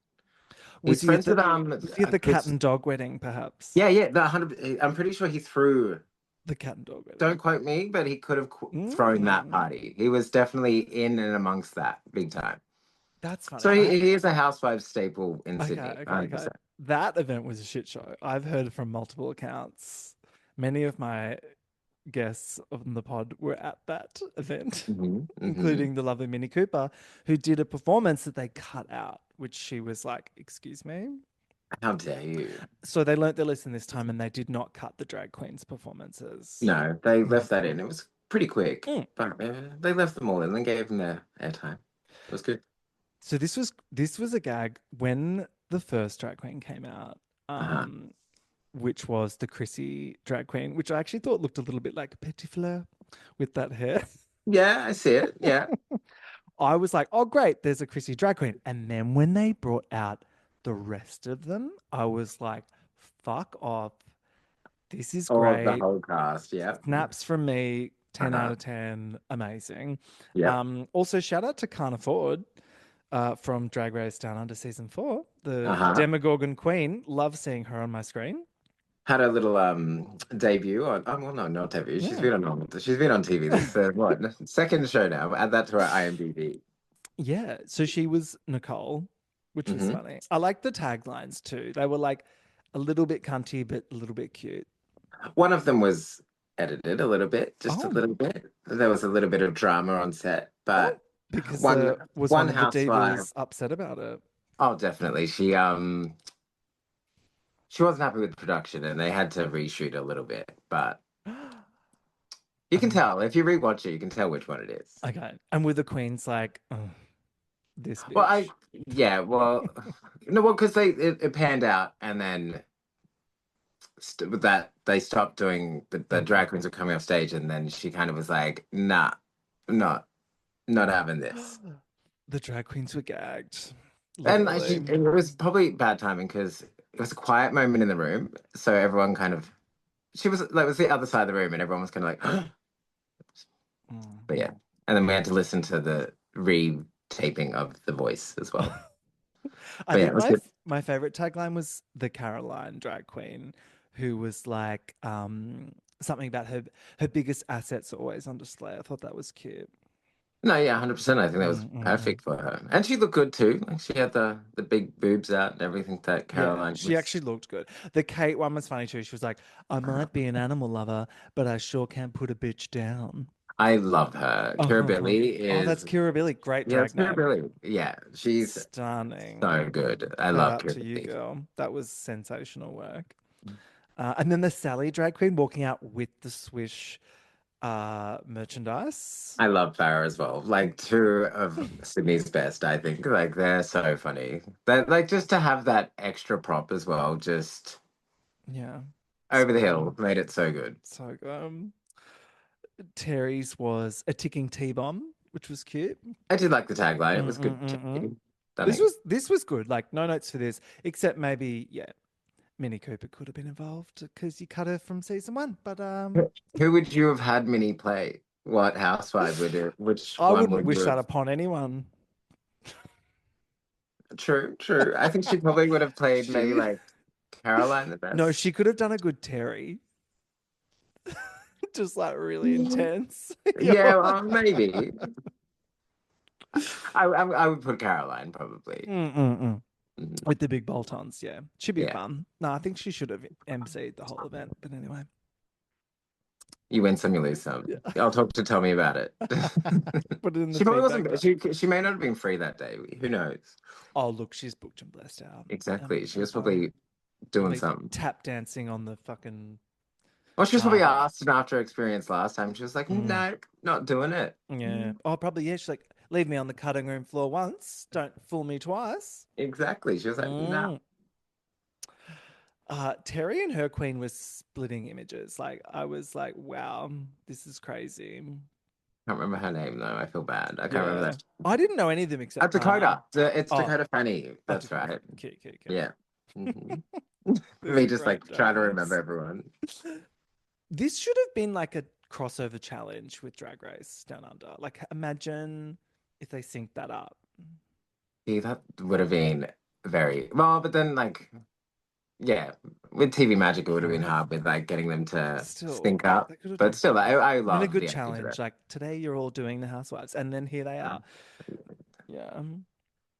Was He's he at friends the with was he at the cat and dog wedding, perhaps? yeah, the 100. I'm pretty sure he threw. The cat and dog Don't wedding. quote me, but he could have thrown that Mm, party. He was definitely in and amongst that big time. that's funny. So he is a housewife staple in Sydney, Okay. 100%. That event was a shit show. I've heard from multiple accounts. Many of my guests on the pod were at that event, Hmm. including the lovely Minnie Cooper, who did a performance that they cut out, which she was like, "Excuse me." How dare you? So they learnt their lesson this time, and they did not cut the drag queens' performances. No, they Mm. left that in. It was pretty quick, Mm. but they left them all in and gave them their airtime. It was good. So this was a gag when the first drag queen came out, Uh-huh. which was the Chrissy drag queen, which I actually thought looked a little bit like Petit Fleur with that hair. Yeah, I see it. Yeah. I was like, oh, great, there's a Chrissy drag queen. And then when they brought out the rest of them, I was like, fuck off. This is All of the great. whole cast, yeah. Snaps from me, 10 out Uh-huh. of 10. Amazing. Yeah. Also, shout out to Can't Afford from Drag Race Down Under season 4, the Uh-huh. Demogorgon Queen. Love seeing her on my screen. Had a little debut on, well, no, not debut. She's been on TV. This what, second show now. Add that to our IMDb. Yeah. So she was Nicole, which was funny. I like the taglines too. They were like a little bit cunty, but a little bit cute. One of them was edited a little bit, just a Oh. little bit. There was a little bit of drama on set, but Because one was one one of the housewife. divas upset about it. Oh, definitely. She wasn't happy with the production, and they had to reshoot a little bit. But you can tell if you rewatch it, you can tell which one it is. Okay. And with the Queen's like, oh, this bitch. Well, no, well, because it panned out, and then with that they stopped doing the drag queens were coming off stage, and then she kind of was like, nah, not having this. The drag queens were gagged. And Literally. it was probably bad timing because it was a quiet moment in the room, so everyone kind of, she was like, it was the other side of the room, and everyone was kind of like, but yeah, and then we had to listen to the re-taping of The Voice as well. I yeah, think my favorite tagline was the Caroline drag queen, who was like something about her biggest assets are always on display. I thought that was cute. No, yeah, 100%. I think that was perfect for her, and she looked good too. Like she had the big boobs out and everything that Caroline. Yeah, she actually looked good. The Kate one was funny too. She was like, "I might be an animal lover, but I sure can't put a bitch down." I love her. Kira Billy is. Oh, that's Kira Billy. Great drag Kira name. Billy. Yeah, she's Stunning. so good. I Shout love out Kira to you, Billy. girl. That was sensational work. And then the Sally drag queen walking out with the Swish merchandise. I love Farrah as well. Like two of Sydney's best, I think. Like they're so funny. That like just to have that extra prop as well, just Yeah. over the hill, made it so good. So Terry's was a ticking T-bomb, which was cute. I did like the tagline. It was good. This was good. Like no notes for this, except maybe Minnie Cooper could have been involved because you cut her from season 1. But who would you have had Minnie play? What housewife would it? Which I one wouldn't would wish you that have? upon anyone. True. I think she probably would have played maybe like Caroline the best. No, she could have done a good Terry. Just like really intense. Yeah, well, maybe. I would put Caroline probably. With the big bolt-ons, yeah. Should be fun. No, I think she should have emceed the whole event. But anyway. You win some, you lose some. Yeah. I'll talk to Tommy about it. Put it in the she probably wasn't. feedback She may not have been free that day. Who knows? Oh, look, she's booked and blessed out. Exactly. She was probably doing something. Tap dancing on the fucking. Well, she was probably asked and after her experience last time. She was like, no, not doing it. Yeah. Oh, probably, yeah. She's like, leave me on the cutting room floor once. Don't fool me twice. Exactly. She was like, no. Terry and her queen was splitting images. Like, I was like, wow, this is crazy. I can't remember her name, though. I feel bad. I can't remember that. I didn't know any of them except Dakota. It's Dakota Fanny. That's right. Okay. Yeah. Me just like trying to remember everyone. This should have been like a crossover challenge with Drag Race Down Under. Like, imagine if they synced that up. Yeah, that would have been very well, but then like, yeah, with TV Magic, it would have been hard with like getting them to sync up. But still, I love a good challenge. Like today, you're all doing the Housewives, and then here they are. Yeah.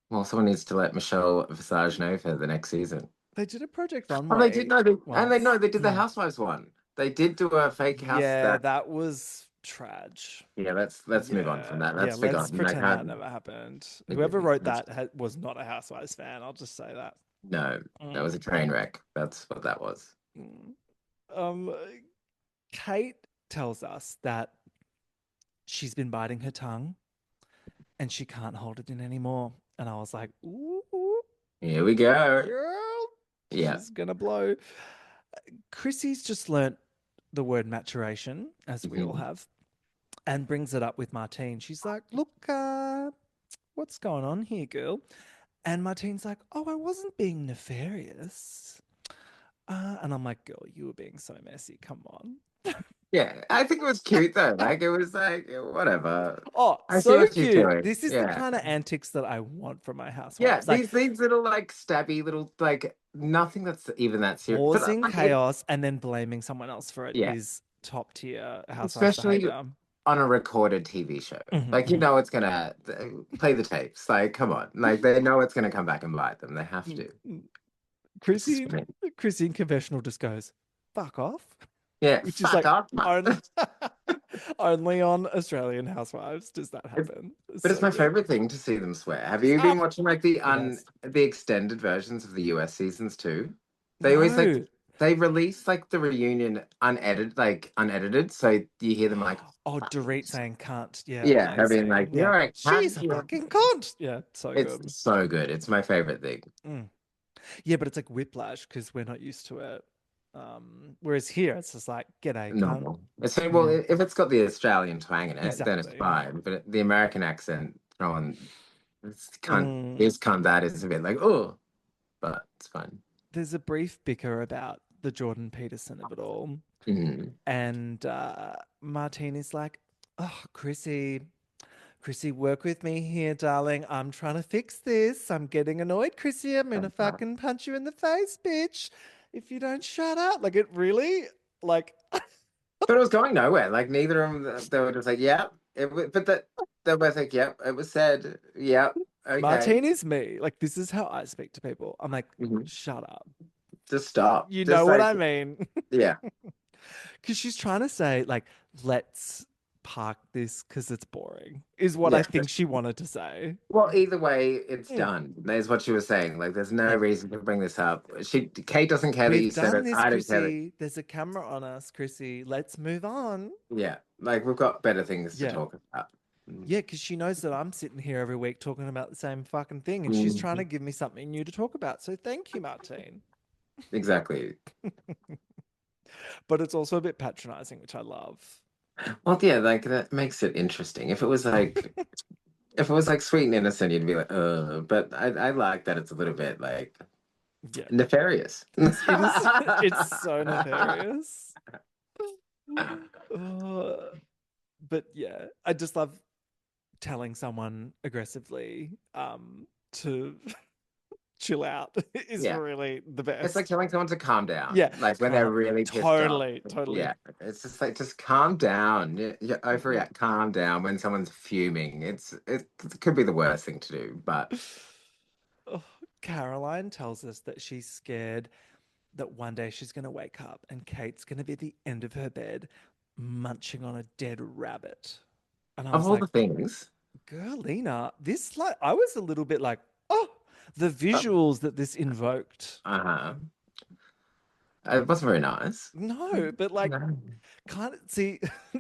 Well, someone needs to let Michelle Visage know for the next season. They did a Project Runway. Oh, they did. No, they did the Housewives one. They did do a fake house. Yeah, that was trash. Yeah, let's move on from that. That's forgotten. Let's pretend that never happened. Whoever wrote that was not a Housewives fan. I'll just say that. No, that was a train wreck. That's what that was. Kate tells us that she's been biting her tongue and she can't hold it in anymore. And I was like, ooh. Here we go. Girl. Yeah. She's going to blow. Chrissy's just learnt the word maturation, as we all have, and brings it up with Martine. She's like, look, what's going on here, girl? And Martine's like, oh, I wasn't being nefarious. And I'm like, girl, you were being so messy. Come on. Yeah, I think it was cute though. Like it was like whatever. Oh, I see so what she's cute. doing. This is the Yeah. kind of antics that I want from my Yeah, housewives. Like these little like stabby little like nothing that's even that serious. But causing like it, chaos and then blaming someone else for it yeah, is top tier housewives especially behavior. on a recorded TV show. Mhm, Like you mhm. know it's gonna play the tapes. Like come on, like they know it's gonna come back and bite them. They have Mm, to. mm. It's just Chrissy, funny. Chrissy in confessional just goes, fuck off, Yeah, which is fuck like off. on, only on Australian Housewives does that It's, happen. It's but it's so my good. favorite thing to see them swear. Have you Ah, been watching like the best. the extended versions of the US seasons too? They always like No. they release like the reunion unedited, so you hear them like Oh, Dorit saying cunt. Yeah, yeah, I mean like amazing. you're Yeah. right, She's a fucking cunt. Yeah, so good. it's so good. It's my favorite thing. Mm. Yeah, but it's like whiplash because we're not used to it. Whereas here it's just like, g'day, cunt. No, it's well Yeah, if it's got the Australian twang in it, then it's exactly. fine. But the American accent throwing this Mm. cunt that is a bit like oh, but it's fine. There's a brief bicker about the Jordan Peterson of it all. Mhm. And Martine is like, oh, Chrissy, work with me here, darling. I'm trying to fix this. I'm getting annoyed, Chrissy. I'm gonna fucking punch you in the face, bitch. If you don't shut up. Like it really like But it was going nowhere. Like neither of them, they were just like, "Yep." But that they were both like, "Yep." It was said, "Yep." Okay, Martine is me. Like this is how I speak to people. I'm like, Mhm. shut up. Just stop. You Just know what like, I mean? yeah, Because she's trying to say, like, let's park this because it's boring, is what I yeah. think she wanted to say. Well, either way, it's Mm. done. That's what she was saying. Like, there's no Yep. reason to bring this up. Kate doesn't care that you We've said done it. this, I didn't care that. Chrissy. There's a camera on us, Chrissy. Let's move on. Yeah, like we've got better things to Yeah. talk about. Yeah, because she knows that I'm sitting here every week talking about the same fucking thing, and she's trying to Mhm. give me something new to talk about. So thank you, Martine. Exactly. But it's also a bit patronizing, which I love. Well, yeah, like that makes it interesting. If it was like sweet and innocent, you'd be like, but I like that it's a little bit like Yeah. nefarious. It is it's so nefarious. Uh, but yeah, I just love telling someone aggressively to chill out is Yeah. really the It's like best. telling someone to calm down. Yeah, Like when they're calm. really pissed off. Totally. Yeah. It's just like just calm down. You overreact. Calm down when someone's fuming. It could be the worst thing to do, but Oh, Caroline tells us that she's scared that one day she's going to wake up and Kate's going to be at the end of her bed munching on a dead rabbit. And I of was all like, the things, Girlina, this like I was a little bit like, oh, the uh, visuals that this invoked. uh-huh. It wasn't very nice. No, but like No. kind of see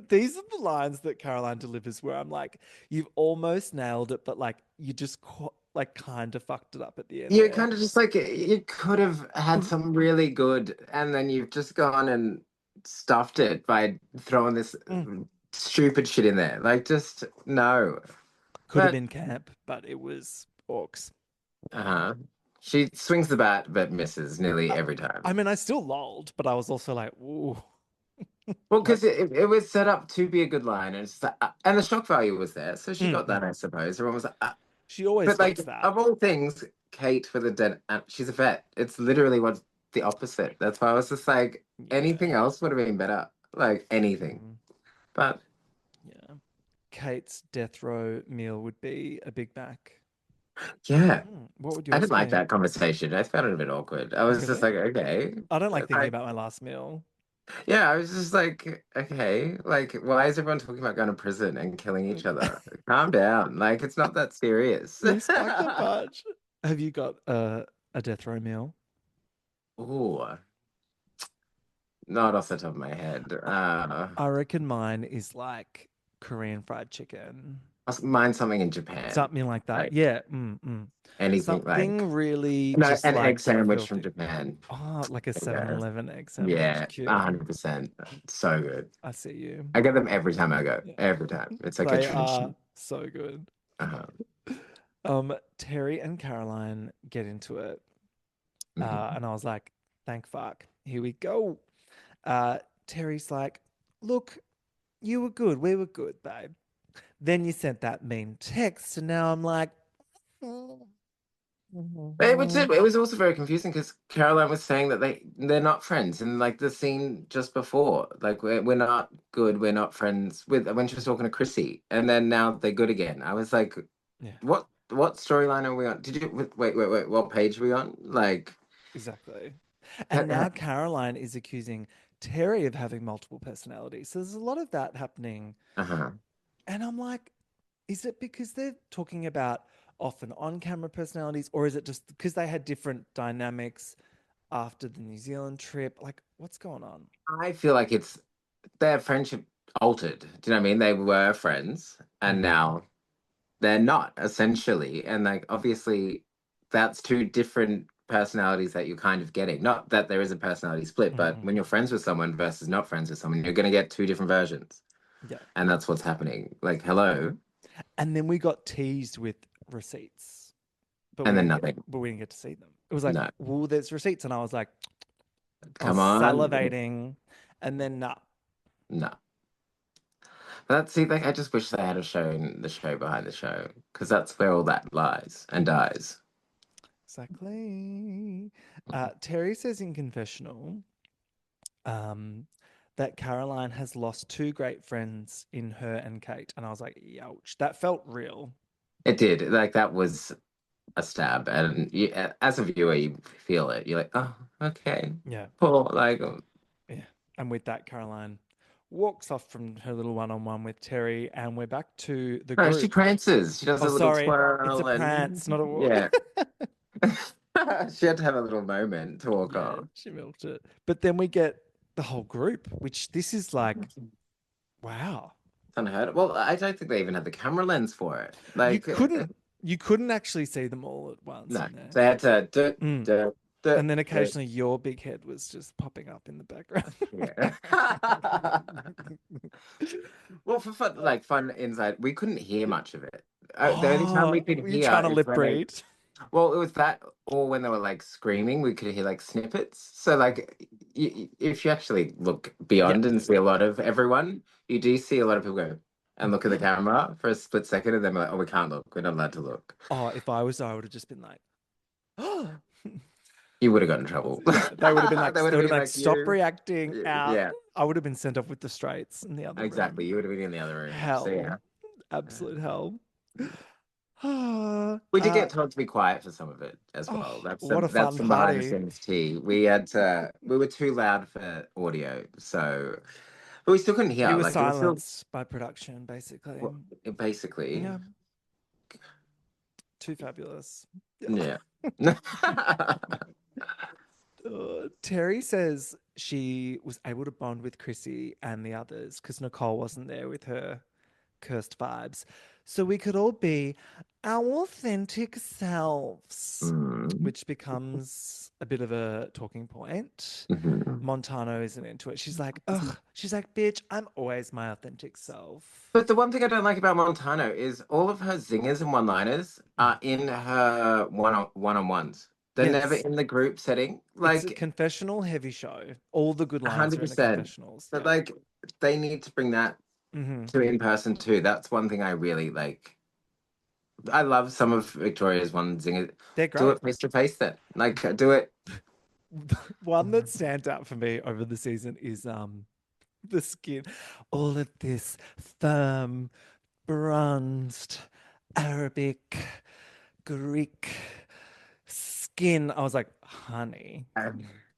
these are the lines that Caroline delivers where I'm like, you've almost nailed it, but like you just like kind of fucked it up at the end You there. kind of just like you could have had some really good, and then you've just gone and stuffed it by throwing this Mm. stupid shit in there. Like, just no. Could have But been camp, but it was orcs. uh-huh. She swings the bat but misses nearly every I time. mean, I still lolled, but I was also like, ooh, Well, like, because it was set up to be a good line, and it's like, and the shock value was there, so she got that, mm. I suppose. Everyone was like, She always but like gets that. of all things, Kate with a dead, she's a vet. It's literally what's the opposite. That's why I was just like, anything Yeah. else would have been better, like anything. Mm, But yeah. Kate's death row meal would be a Big Mac. yeah, What would I yours didn't like be? that conversation. I found it a bit awkward. I was just Really? like, okay, I don't like thinking like, about my last meal. yeah, I was just like, okay, like, why is everyone talking about going to prison and killing each other? Calm down. Like, it's not that serious. Miss Pack the Fudge. Have you got a death row meal? Ooh, not off the top of my head. I reckon mine is like Korean fried chicken. I'll mind something in Japan. Something like that. Like Yeah. anything like Something really no, just an egg like sandwich from filthy. Japan. Oh, like a There you 7-Eleven egg go. sandwich. Yeah, Cute. 100%. So good. I see you. I get them every time I go. Yeah. Every time. It's like a They are tradition. so good. Uh-huh. Terry and Caroline get into it. Mhm. And I was like, thank fuck. Here we go. Terry's like, look, you were good. We were good, babe. Then you sent that mean text, and now I'm like, It was also very confusing because Caroline was saying that they're not friends, and like the scene just before, like we're not good, we're not friends with when she was talking to Chrissy, and then now they're good again. I was like, yeah, what storyline are we on? Did you wait, what page are we on? Like, exactly. And now Caroline is accusing Terry of having multiple personalities. So there's a lot of that happening. uh-huh. And I'm like, is it because they're talking about off and on camera personalities, or is it just because they had different dynamics after the New Zealand trip? Like, what's going on? I feel like it's their friendship altered. Do you know what I mean? They were friends, and now they're not essentially, and like obviously that's two different personalities that you're kind of getting. Not that there is a personality split, but when you're friends with someone versus not friends with someone, you're going to get two different versions, Yeah. and that's what's happening. Like, hello, And then we got teased with receipts, but and we then didn't get, nothing. but we didn't get to see them. It was like, No, well, there's receipts, and I was like, I was come on, salivating, and then nah. no. But see, like, I just wish they had shown the show behind the show because that's where all that lies and dies. Exactly. Terry says in confessional, that Caroline has lost two great friends in her and Kate, and I was like, ouch, that felt real. It did. Like that was a stab, and as a viewer, you feel it. You're like, oh, okay, Yeah, poor. Like, yeah. And with that, Caroline walks off from her little one-on-one with Terry, and we're back to the no, she group. prances. She does Oh, a little sorry, it's a twirl, and prance, not a walk. yeah, she had to have a little moment to walk Yeah, off. she milked it. But then we get the whole group, which this is like, wow. It's unheard of. Well, I don't think they even had the camera lens for it. You Like, couldn't you couldn't actually see them all at once no, in there. they had to Mm. And then occasionally your big head was just popping up in the background. yeah. Well, for fun, like fun inside, we couldn't hear much of it. The only time we Oh, could were you hear trying to is lip when they. read? Well, it was that, or when they were like screaming, we could hear like snippets. So, like, if you actually look Yeah. beyond and see a lot of everyone, you do see a lot of people go and look at the camera for a split second, and then we're like, "Oh, we can't look. We're not allowed to look." Oh, if I was, I would have just been like, oh, You would have got in trouble. yeah. They would have been like, They would have been like stop you. reacting out. Yeah, I would have been sent off with the straights in the other room. exactly. You would have been in the other room. So yeah. Hell, absolute hell. We did get told to be quiet for some of it as Oh, well. That's what a that's fun some behind the party. scenes tea. We were too loud for audio, so but we still couldn't hear. You were Like it was still silenced by production, basically. well, basically Yeah, too fabulous. yeah. Terry says she was able to bond with Chrissy and the others because Nicole wasn't there with her cursed vibes. So we could all be our authentic selves, Mm. which becomes a bit of a talking point. Mhm. Montano isn't into it. She's like, ugh, she's like, bitch, I'm always my authentic self. But the one thing I don't like about Montano is all of her zingers and one-liners are in her one-on-ones. They're never Yes. in the group setting. It's a Like confessional heavy show. All the good lines are in the 100%. confessionals. But Yeah. like they need to bring that Mm-hmm. to in person too. That's one thing I really like. I love some of Victoria's ones. They're Do great. it face to face then. Like do it. One that stands out for me over the season is the skin. All of this firm, bronzed, Arabic, Greek skin. I was like, honey,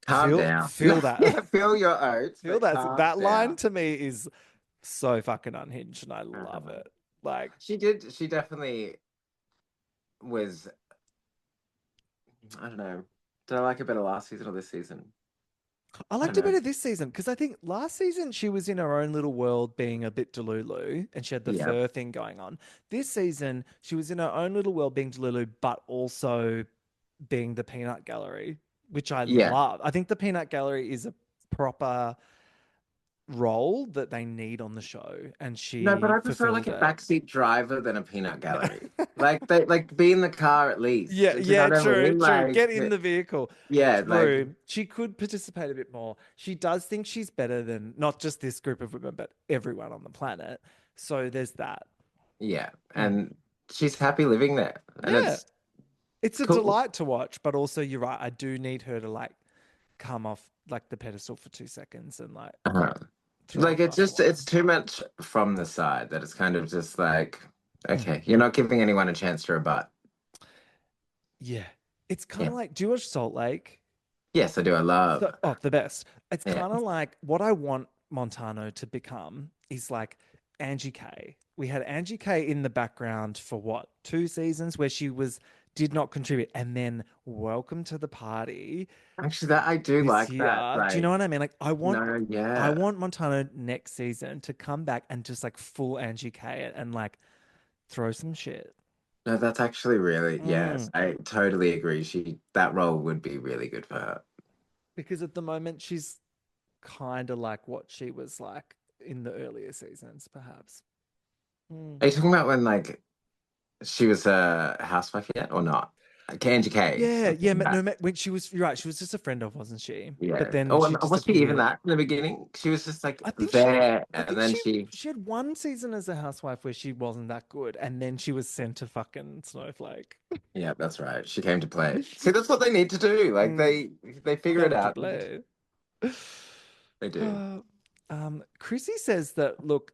Calm down. feel that. Yeah, feel your oats. Feel but that. calm That line down. to me is so fucking unhinged, and I love it. Like, She did. She definitely was. I don't know. Did I like it better last season or this season? I I liked don't it know. better this season because I think last season she was in her own little world being a bit Delulu and she had the Yeah. fur thing going on. This season, she was in her own little world being Delulu, but also being the peanut gallery, which I Yeah. love. I think the peanut gallery is a proper role that they need on the show, and No, but she I prefer like fulfilled a it. backseat driver than a peanut gallery. Like they like be in the car at least. Yeah, Do you know yeah, what I true, mean? true. Like Get in the vehicle. yeah, like True. She could participate a bit more. She does think she's better than not just this group of women, but everyone on the planet. So there's that. yeah. Mm. And she's happy living there. And Yeah. It's it's a cool. delight to watch, but also you're right. I do need her to like come off like the pedestal for 2 seconds and like Uh-huh. throw a Like glass of it's wine. too much from the side that it's kind of just like, Mm. okay, you're not giving anyone a chance to rebut. Yeah. It's kind Yeah. of like, do you watch Salt Lake? Yes, I do. I love. So, oh, the best. It's Yeah. kind of like what I want Montano to become is like Angie K. We had Angie K in the background for what, 2 seasons where she did not contribute, and then welcome to the party Actually, that I do this like that. year. Do you know Like, what I mean? Like no, I yeah. want Montano next season to come back and just like full Angie K it and like throw some shit. No, that's actually really, yes, Mm. I totally agree. That role would be really good for her. Because at the moment she's kind of like what she was like in the earlier seasons, perhaps. Mm. Are you talking about when like she was a housewife yet or not? Angie K. Yeah, I'm yeah. talking about. When she was, you're right. She was just a friend of, wasn't she? But Yeah. then Oh, she and was she even disappeared. that in the beginning? She was just like I think she, there, I and think then she, she. she had one season as a housewife where she wasn't that good, and then she was sent to fucking Snowflake. Yeah, that's right. She came to play. See, that's what they need to do. Like Mm, they figure it come to out. play. They do. Chrissy says that look,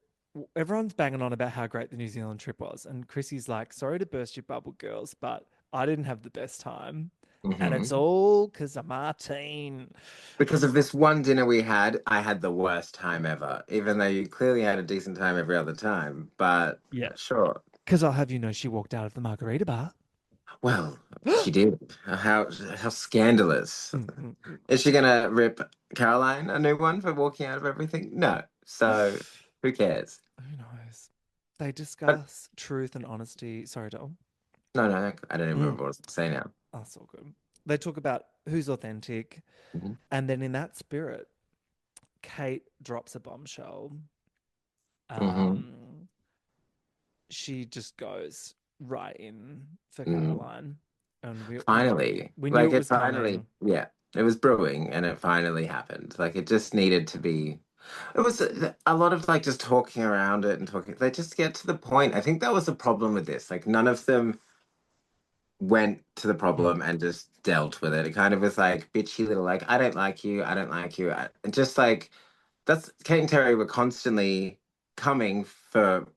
everyone's banging on about how great the New Zealand trip was, and Chrissy's like, "Sorry to burst your bubble, girls, but I didn't have the best time, and it's Hmm. all because of Martine." Because of this one dinner we had, I had the worst time ever. Even though you clearly had a decent time every other time. But Yeah, sure. because I'll have you know, she walked out of the margarita bar. Well, she did. How scandalous. Mm, mm, mm. Is she gonna rip Caroline a new one for walking out of everything? No. So who cares? Who knows? They But discuss truth and honesty. Sorry, Dom. no, I don't even Mm, remember what I was saying now. that's all good. They talk about who's authentic, Hmm. and then in that spirit, Kate drops a bombshell. Hmm. Um, she just goes right in for Hmm. Caroline, and Finally, we knew like it it was finally, coming. yeah, it was brewing and it finally happened. Like it just needed to be. It was a lot of like just talking around it and talking. They just get to the point. I think that was the problem with this. Like none of them went to the Mm, problem and just dealt with it. It kind of was like bitchy little like I don't like you, I don't like you, and just like that's Kate and Terry were constantly coming for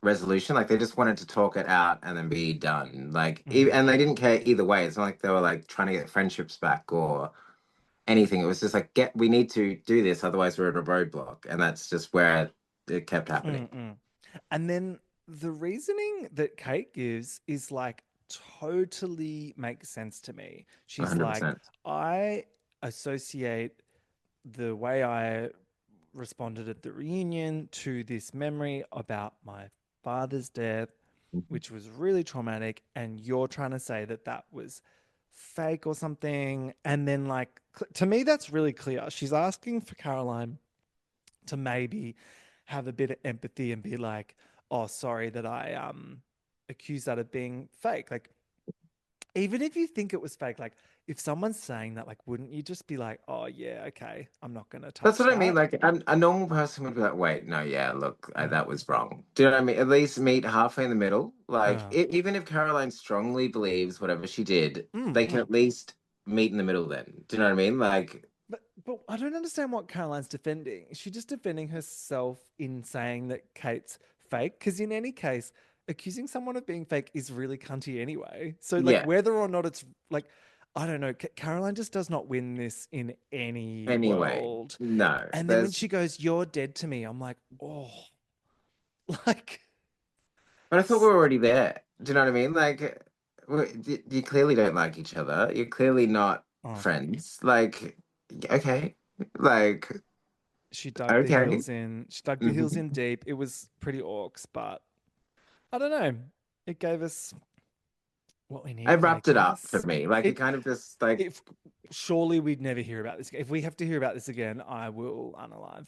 resolution. Like they just wanted to talk it out and then be done. mhm. And they didn't care either way. It's not like they were like trying to get friendships back or anything. It was just like we need to do this, otherwise we're at a roadblock, and that's just where it kept happening. Mm-mm. And then the reasoning that Kate gives is like totally makes sense to me. She's like, 100%. I associate the way I responded at the reunion to this memory about my father's death, which was really traumatic. And you're trying to say that that was fake or something. And then, like, to me, that's really clear. She's asking for Caroline to maybe have a bit of empathy and be like, oh, sorry that I accused that of being fake. Like, even if you think it was fake, like if someone's saying that, like, wouldn't you just be like, oh yeah, okay, I'm not gonna That's touch what I mean. that? Like a normal person would be like, "Wait, no, yeah, look, Mm. that was wrong." Do you know what I mean? At least meet halfway in the middle. Like, Uh, even if Caroline strongly believes whatever she did, mm, they can mm. at least meet in the middle. Then, do you know what I mean? Like, But I don't understand what Caroline's defending. Is she just defending herself in saying that Kate's fake? Because in any case, accusing someone of being fake is really cunty anyway. So like yeah. whether or not it's like, I don't know, Caroline just does not win this in any Anyway, world. no, And then when there's. she goes, "You're dead to me," I'm like, oh, like, But I thought we were already there. Do you know what I mean? Like, you clearly don't like each other. You're clearly not oh, friends. Like, okay, like, she dug the okay. heels in. She dug the heels Mhm. in deep. It was pretty orcs, but I don't know. It gave us What we need, It wrapped it up for Vegas. me. Like it It, kind of just like if surely we'd never hear about this. If we have to hear about this again, I will unalive.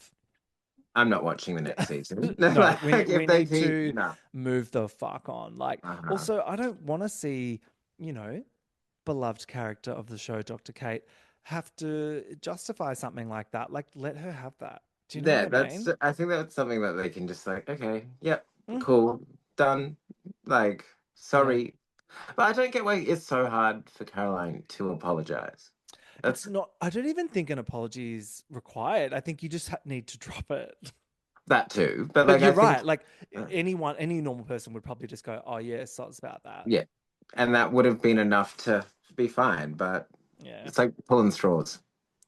I'm not watching the next season. No, we Like we if they need keep to no. move the fuck on. Like, Uh-huh. also, I don't want to see, you know, beloved character of the show, Dr. Kate, have to justify something like that. Like, let her have that. Do you know Yeah, what I that's mean? I think that's something that they can just like, okay, yep, Mhm. cool, done. Like, sorry. But I don't get why it's so hard for Caroline to apologize. It's That's not, I don't even think an apology is required. I think you just need to drop it. that too. But But like you're I think right. Like, uh, any normal person would probably just go, oh, yeah, sots about that. yeah. And that would have been enough to be fine, but Yeah. it's like pulling straws.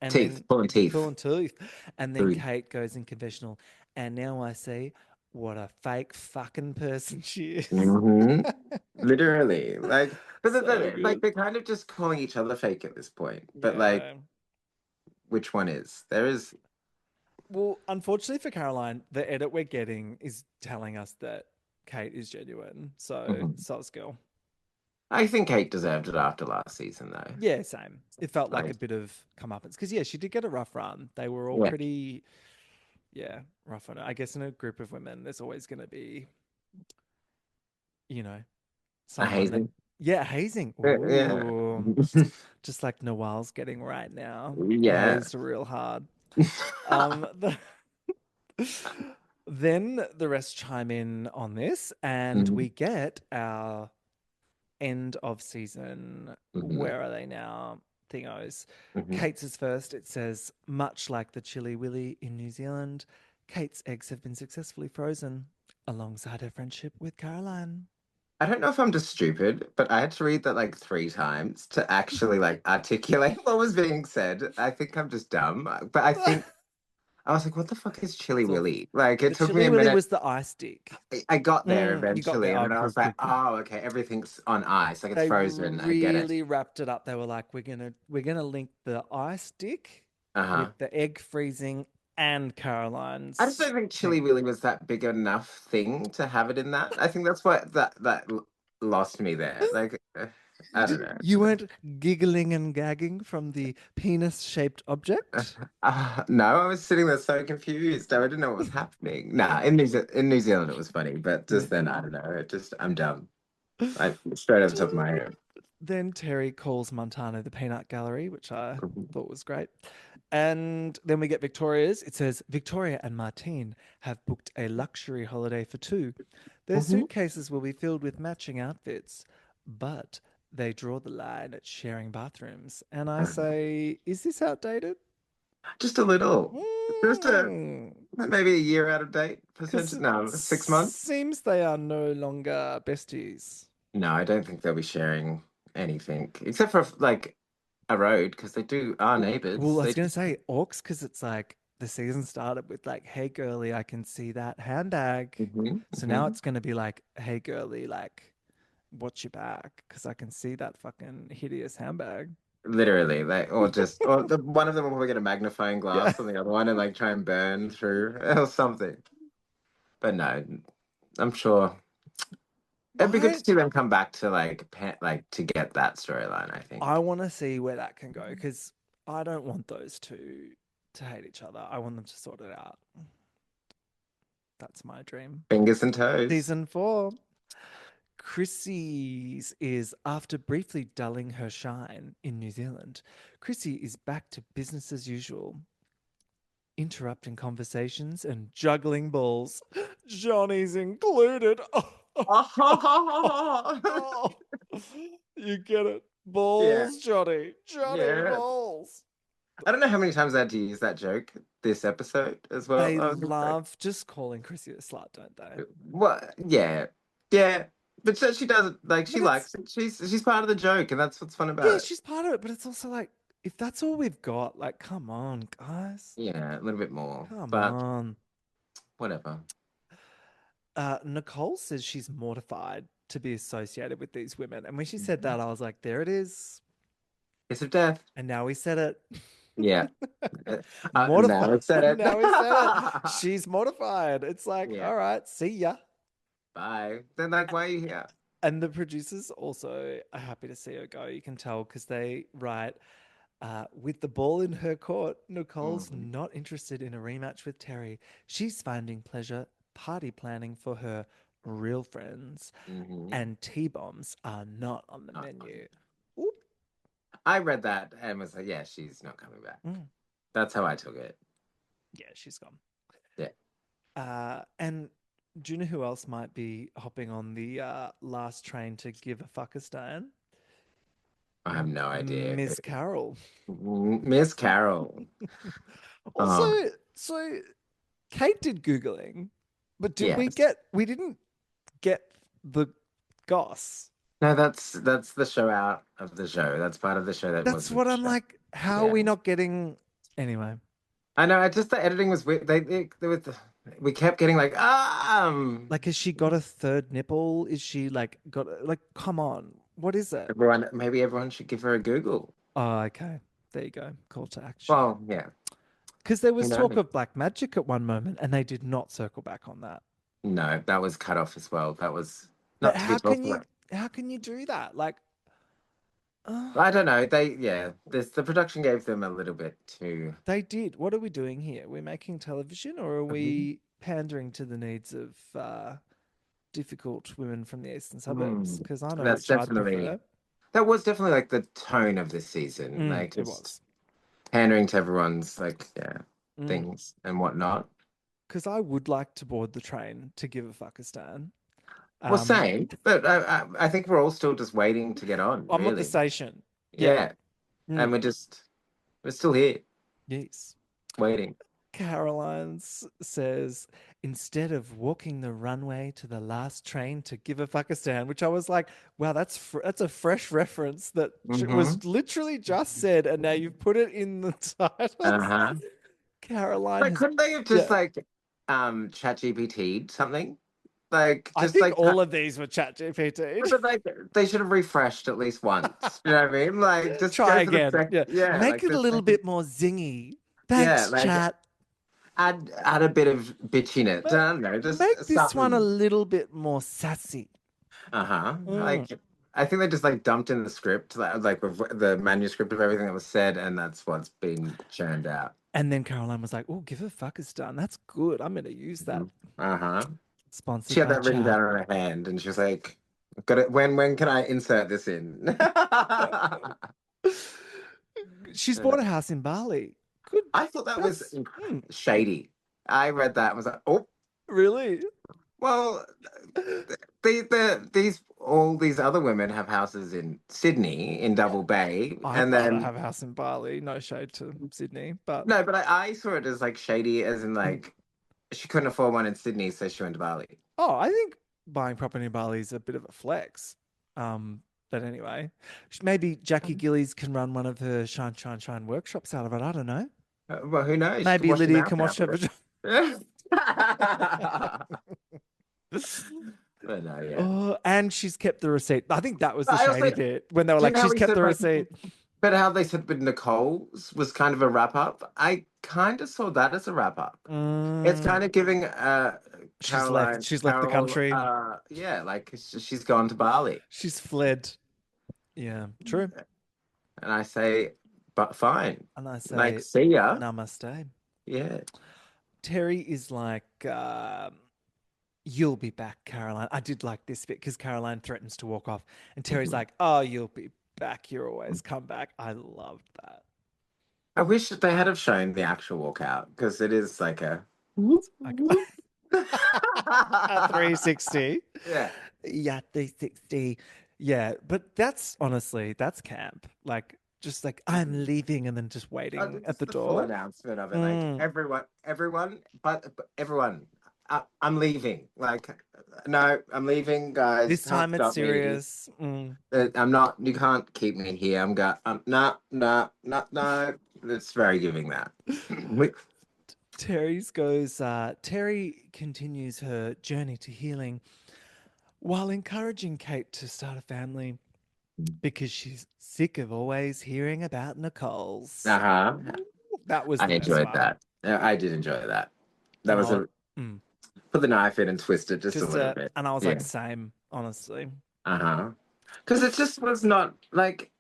And Teeth, then pulling teeth. pulling tooth. And then Ooh. Kate goes in confessional. And now I see what a fake fucking person she is. Mhm. Literally. Like but So like good. they're kind of just calling each other fake at this point. But like Yeah. which one is? There is Well, unfortunately for Caroline, the edit we're getting is telling us that Kate is genuine. So, Mhm. sus girl. I think Kate deserved it after last season though. Yeah, same. It felt like a Like bit of comeuppance because, yeah, she did get a rough run. They were all yeah. pretty, yeah, rough on her. I guess in a group of women, there's always going to be, you know, A someone that, hazing. yeah, hazing. Yeah. Ooh, just like Noel's getting right now, Yeah. hazed real hard. The, then the rest chime in on this, and Mhm, we get our end of season. mhm, Where are they now? Thingos. mhm. Kate's is first. It says, much like the Chili Willy in New Zealand, Kate's eggs have been successfully frozen alongside her friendship with Caroline. I don't know if I'm just stupid, but I had to read that like 3 times to actually like articulate what was being said. I think I'm just dumb, but I think I was like, "What the fuck is Chili It's all Willy?" Like, it the took me Chili a Willy minute. was the ice stick. I got there You got eventually, there. and Oh, then I cool, was cool, like, cool. "Oh, okay, everything's on ice, like it's They frozen." I get it. really wrapped it up. They were like, we're gonna link the ice stick Uh-huh. with the egg freezing and I just Caroline's don't think egg. Chili Willy was that big enough thing to have it in that. I think that's what lost me there. Like, I don't know. You weren't giggling and gagging from the penis-shaped object? No, I was sitting there so confused. I didn't know what was happening. Nah, in New Zealand it was funny, but Yeah. just then I don't know. I'm dumb. I straight over the top of my head. Then Terry calls Montano the peanut gallery, which I thought was great. And then we get Victoria's. It says Victoria and Martine have booked a luxury holiday for two. Their Mhm. suitcases will be filled with matching outfits, but they draw the line at sharing bathrooms. And I say, is this outdated? Just a little, just a Because maybe a year out of date. it No, 6 months. seems they are no longer besties. No, I don't think they'll be sharing anything except for like a road because are neighbors. Well, I They was gonna do. say orcs because it's like the season started with like, "Hey girly, I can see that handbag." Mhm, So now mhm. it's gonna be like, "Hey girly, like, watch your back because I can see that fucking hideous handbag." Literally, like, or one of them will probably get a magnifying Yeah. glass on the other one and like try and burn through or something. But no, I'm sure it'd be good I to see them come back to like to get that storyline. I I think want to see where that can go because I don't want those two to hate each other. I want them to sort it out. That's my dream. fingers and toes. Season 4. Chrissy's is after briefly dulling her shine in New Zealand. Chrissy is back to business as usual, interrupting conversations and juggling balls. Johnny's included. Oh. You get it. Yeah, Balls, Johnny. Johnny yeah. balls. I don't know how many times I had to use that joke this episode as well. They I was like, love just calling Chrissy a slut, don't they? what? Yeah, yeah. But she does it like she But it's, likes it. She's part of the joke, and that's what's fun about yeah, it. she's part of it, but it's also like, if that's all we've got, like, come on, guys. Yeah, a little bit more, Come but on. whatever. Nicole says she's mortified to be associated with these women. And when she said Mhm. that, I was like, there it is. Kiss of death. And now we said it. Yeah. Now Mortified. it said it. Now we said it. She's mortified. It's like, Yeah. all right, see ya. Bye. Then like, why are you here? And the producers also are happy to see her go. You can tell because they write, with the ball in her court, Nicole's Mhm. not interested in a rematch with Terry. She's finding pleasure party planning for her real friends, Mhm. and T-bombs are not on the Not menu. Oop. I read that and was like, yeah, she's not coming back. Mm. That's how I took it. Yeah, she's gone. Yeah. And do you know who else might be hopping on the last train to give a fuckistan? I have no idea. Miss Carol. Miss Carol. Also, Oh, so Kate did Googling, but yes. we didn't get the goss. No, that's the show out of the show. That's part of the show that That's wasn't what I'm shown. like. How are Yeah. we not getting anyway? I know. I just the editing was weird. They were we kept getting like Like, has she got a third nipple? Is she like got like? Come on, what is it? maybe everyone should give her a Google. Oh, okay. There you go. Call to action. Well, yeah. Because there Who was talk knows? of black magic at one moment, and they did not circle back on that. No, that was cut off as well. That was But not to be talked about. how can you do that? Like, I don't know. The production gave them a little bit too. they did. What are we doing here? We're making television, or are we pandering to the needs of difficult women from the eastern suburbs? Mm, Because I know that's which I'd definitely prefer. that was definitely like the tone of this season. Like It just was. pandering to everyone's like Mm. things and whatnot. Because I would like to board the train to give a fuckistan. Well, same, but I think we're all still just waiting to get on, I'm at the really. station. Yeah. Yeah, and Mm. we're still here Yes. waiting. Caroline says, instead of walking the runway to the last train to give a fuckistan, which I was like, wow, that's a fresh reference that Mm-hmm. was literally just said, and now you've put it in the titles. Uh-huh. Caroline Like, has, couldn't they have just yeah, like chat GPT'd something? Like I just think like all of these were chat GPT. but like they should have refreshed at least once. You know what I mean? Like just Try go for the again. second Yeah. yeah, Make like it a the little second bit more zingy. yeah, Thanks, like chat. add a bit of bitchiness. I don't know, Make just this one a something. little bit more sassy. Uh-huh. Mm. Like I think they just like dumped in the script, like with the manuscript of everything that was said, and that's what's been churned out. And then Caroline was like, oh, give a fuckistan. That's good. I'm going to use that. Uh-huh. She Sponsored had by that written chat. down on her hand, and she was like, "Got it. When can I insert this in?" She's Yeah. bought a house in Bali. Good. I thought that was That's shady. I read that and was like, "Oh, really. well, these all these other women have houses in Sydney in Double Bay, I'd and rather then have a house in Bali. No shade to Sydney, but no, but I saw it as like shady, as in Mm. like she couldn't afford one in Sydney, so she went to Bali." oh, I think buying property in Bali is a bit of a flex. But anyway, maybe Jackie Gillies can run one of her shine workshops out of it. I don't know. Well, who knows? She can Maybe wash your Lydia mouth can out watch her with vagina. it. But no, yeah. Oh, and she's kept the receipt. I think that was the But I shady also, bit when they were do you like, know how she's we kept said the like, receipt. but how they said with Nicole's was kind of a wrap up. I kind of saw that as a wrap up. It's Mm, kind of giving she's left. She's left the Carol, country. yeah, like she's gone to Bali. She's fled. Yeah, true. And I say, but fine. And I Like, say, see ya. namaste. Yeah. Terry is like, you'll be back, Caroline. I did like this bit because Caroline threatens to walk off. And Terry's like, oh, you'll be back. You're always come back. I loved that. I wish that they had have shown the actual walkout because it is like a Like, a 360. yeah. Yeah, 360. Yeah, but that's honestly, that's camp. Like, just like, I'm leaving and then just waiting at Just the the full door. announcement of it, like Mm. but everyone, I'm leaving. Like, no, I'm leaving, guys. This Can't time it's stop me. serious. I'm not. You can't keep me here. No, no, no, no. It's very giving that. Terry continues her journey to healing while encouraging Kate to start a family because she's sick of always hearing about Nicole's. Uh-huh. That was I the best enjoyed one. that. Yeah, I did enjoy that. That And was I, put the knife in and twist it just a little bit. and I was Yeah. like, same, honestly. Uh-huh. Because it just was not like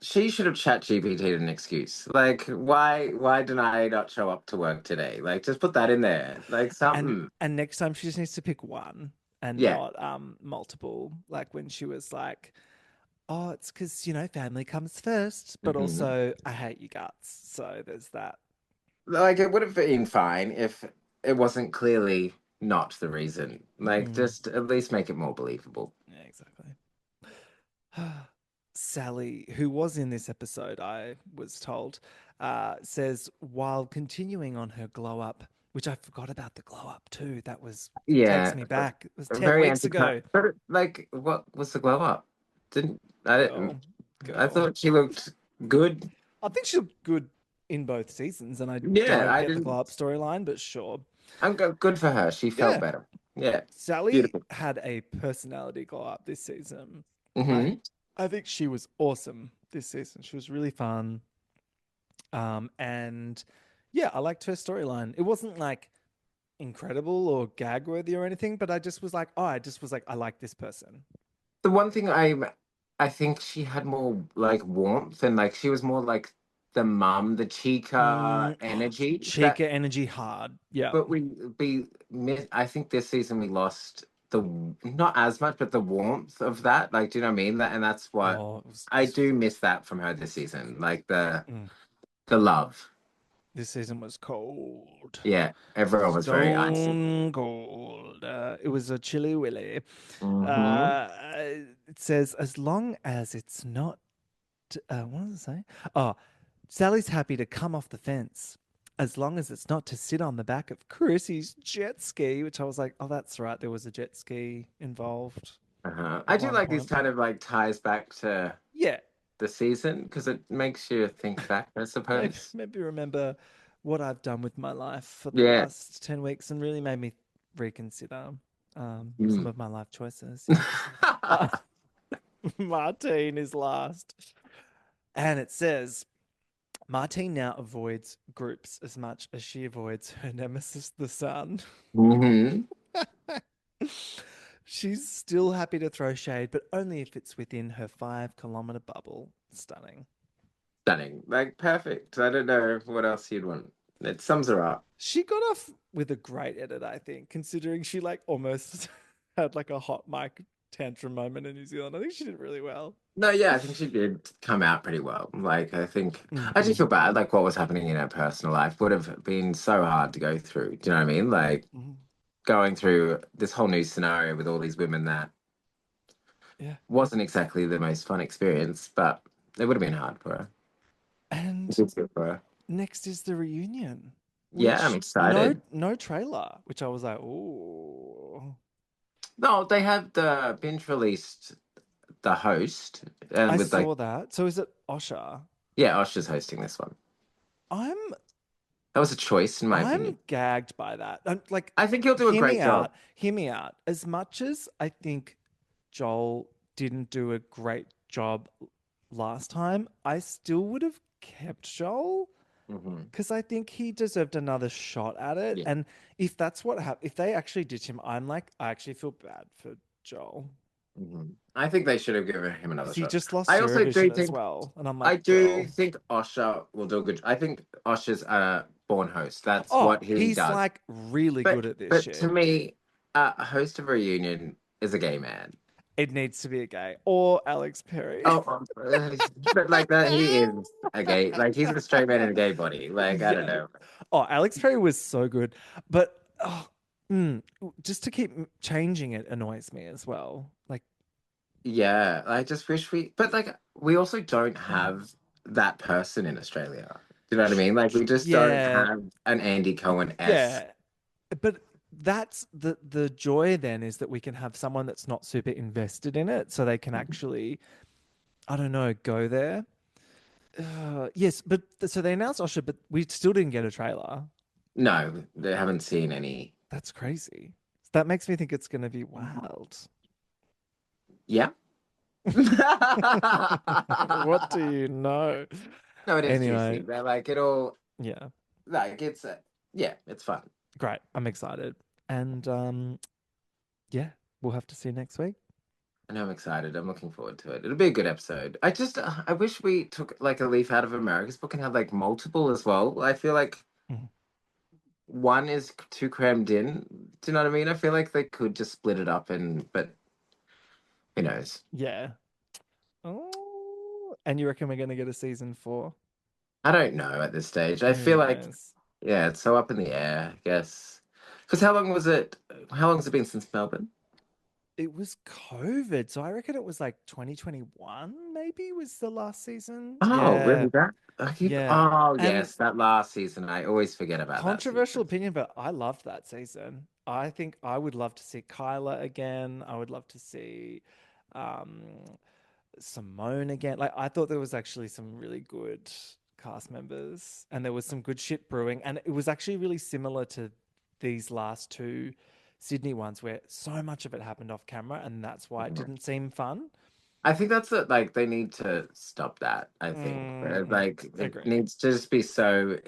she should have chat GPT'd an excuse. Like, why did I not show up to work today? Like, just put that in there. Like And something. next time she just needs to pick one and Yeah. not multiple. Like when she was like, "Oh, it's because you know family comes first, but Hmm. also I hate you guts." So there's that. Like it would have been fine if it wasn't clearly not the reason. Like, Mm, just at least make it more believable. yeah, exactly. Sally, who was in this episode, I was told, says while continuing on her glow up, which I forgot about the glow up too. That was takes Yeah. me back. It was 10 Very weeks anti. ago. But like, what was the glow up? Didn't I? Didn't, Girl, I girl. thought she looked good. I think she looked good in both seasons, and I Yeah, don't I get the didn't. glow up storyline, but sure. Good for her. She felt Yeah, better. Yeah, Sally beautiful. had a personality glow up this season. I Hmm. I think she was awesome this season. She was really fun. And yeah, I liked her storyline. It wasn't like incredible or gag worthy or anything, but I just was like, oh, I just was like, I like this person. The one thing I think she had more like warmth and like she was more like the mum, the chica energy that. Chica energy hard. Yeah. But I think this season we lost the not as much, but the warmth of that. Like, do you know what I mean? That and that's what Oh, I do miss that from her this season. Like mm, the love. this season was cold. Yeah, everyone was very icy. Stone cold. It was a chilly willy. Hmm. Uh, it says, as long as it's not, what does it say? Oh, Sally's happy to come off the fence as long as it's not to sit on the back of Chrissy's jet ski, which I was like, oh, that's right. There was a jet ski involved I at do one like these point. kind of like ties back to Yeah, the season because it makes you think back, I suppose. maybe remember what I've done with my life for the Yeah. last 10 weeks and really made me reconsider some Mm. of my life choices. Yes. Uh, Martine is last. And it says, Martine now avoids groups as much as she avoids her nemesis, the sun. Hmm. She's still happy to throw shade, but only if it's within her 5 kilometer bubble. Stunning. Stunning. Like perfect. I don't know what else you'd want. It sums her up. She got off with a great edit, I think, considering she like almost had like a hot mic tantrum moment in New Zealand. I think she did really well. No, yeah, I think she did come out pretty well. Like, I think I just Mm-mm. feel bad. Like, what was happening in her personal life would have been so hard to go through. Do you know what I mean? Like, Mm. going through this whole new scenario with all these women that Yeah. wasn't exactly the most fun experience, but it would have been hard for her. And It's good for her. next is the reunion, Yeah, I'm which excited. no trailer, which I was like, oh. No, they have the binge released the host and I with like saw that. So is it Osha? yeah, Oshar's hosting this one. I'm That was a choice in my I'm opinion. gagged by that. Like, I think he'll do a hear great me job. out. Hear me out. As much as I think Joel didn't do a great job last time, I still would have kept Joel Hmm. because I think he deserved another shot at it. Yeah. And if that's what happened, if they actually ditch him, I'm like, I actually feel bad for Joel Hmm. I think they should have given him another because he shot. just lost I also do Eurovision as think well. And I'm I like, do girl. think Osher will do a good. I think Osher's a born host. That's Oh, what he he's does. like really But good at this but to shit. me, a host of a reunion is a gay man. It needs to be a gay or Alex Perry. Oh, but like that, he is a gay. Like he's a straight man in a gay body. Like I don't Yeah. know. Oh, Alex Perry was so good, but just to keep changing it annoys me as well. Like, Yeah, I just wish we. But like we also don't have that person in Australia. Do you know what I mean? Like we just don't yeah, have an Andy Cohen s. yeah, but that's the joy then is that we can have someone that's not super invested in it, so they can actually, I don't know, go there. Yes, but so they announced Osher, but we still didn't get a trailer. No, they haven't seen any. That's crazy. That makes me think it's going to be wild. Yeah. What do you know? No, it is juicy. Anyway, They're like it'll yeah, like yeah, it's fun. great. I'm excited. And yeah, we'll have to see you next week. I know I'm excited. I'm looking forward to it. It'll be a good episode. I wish we took like a leaf out of America's book and had like multiple as well. I feel like Mhm. one is too crammed in. Do you know what I mean? I feel like they could just split it up but who knows? Yeah. Oh, and you reckon we're gonna get a season 4? I don't know at this stage. I Who feel like, knows? yeah, it's so up in the air, I guess. Because how long was it? How long has it been since Melbourne? It was COVID, so I reckon it was like 2021, maybe was the last season. Oh, Yeah, really? That I keep. yeah. Oh, And yes, that last season. I always forget about that controversial season. opinion, but I loved that season. I think I would love to see Kyla again. I would love to see um Simone again. Like I thought there was actually some really good cast members and there was some good shit brewing. And it was actually really similar to these last two Sydney ones where so much of it happened off camera and that's why it Mhm. didn't seem fun. I think that's it. Like they need to stop that. I think Mm-mm. like it Agree. needs to just be so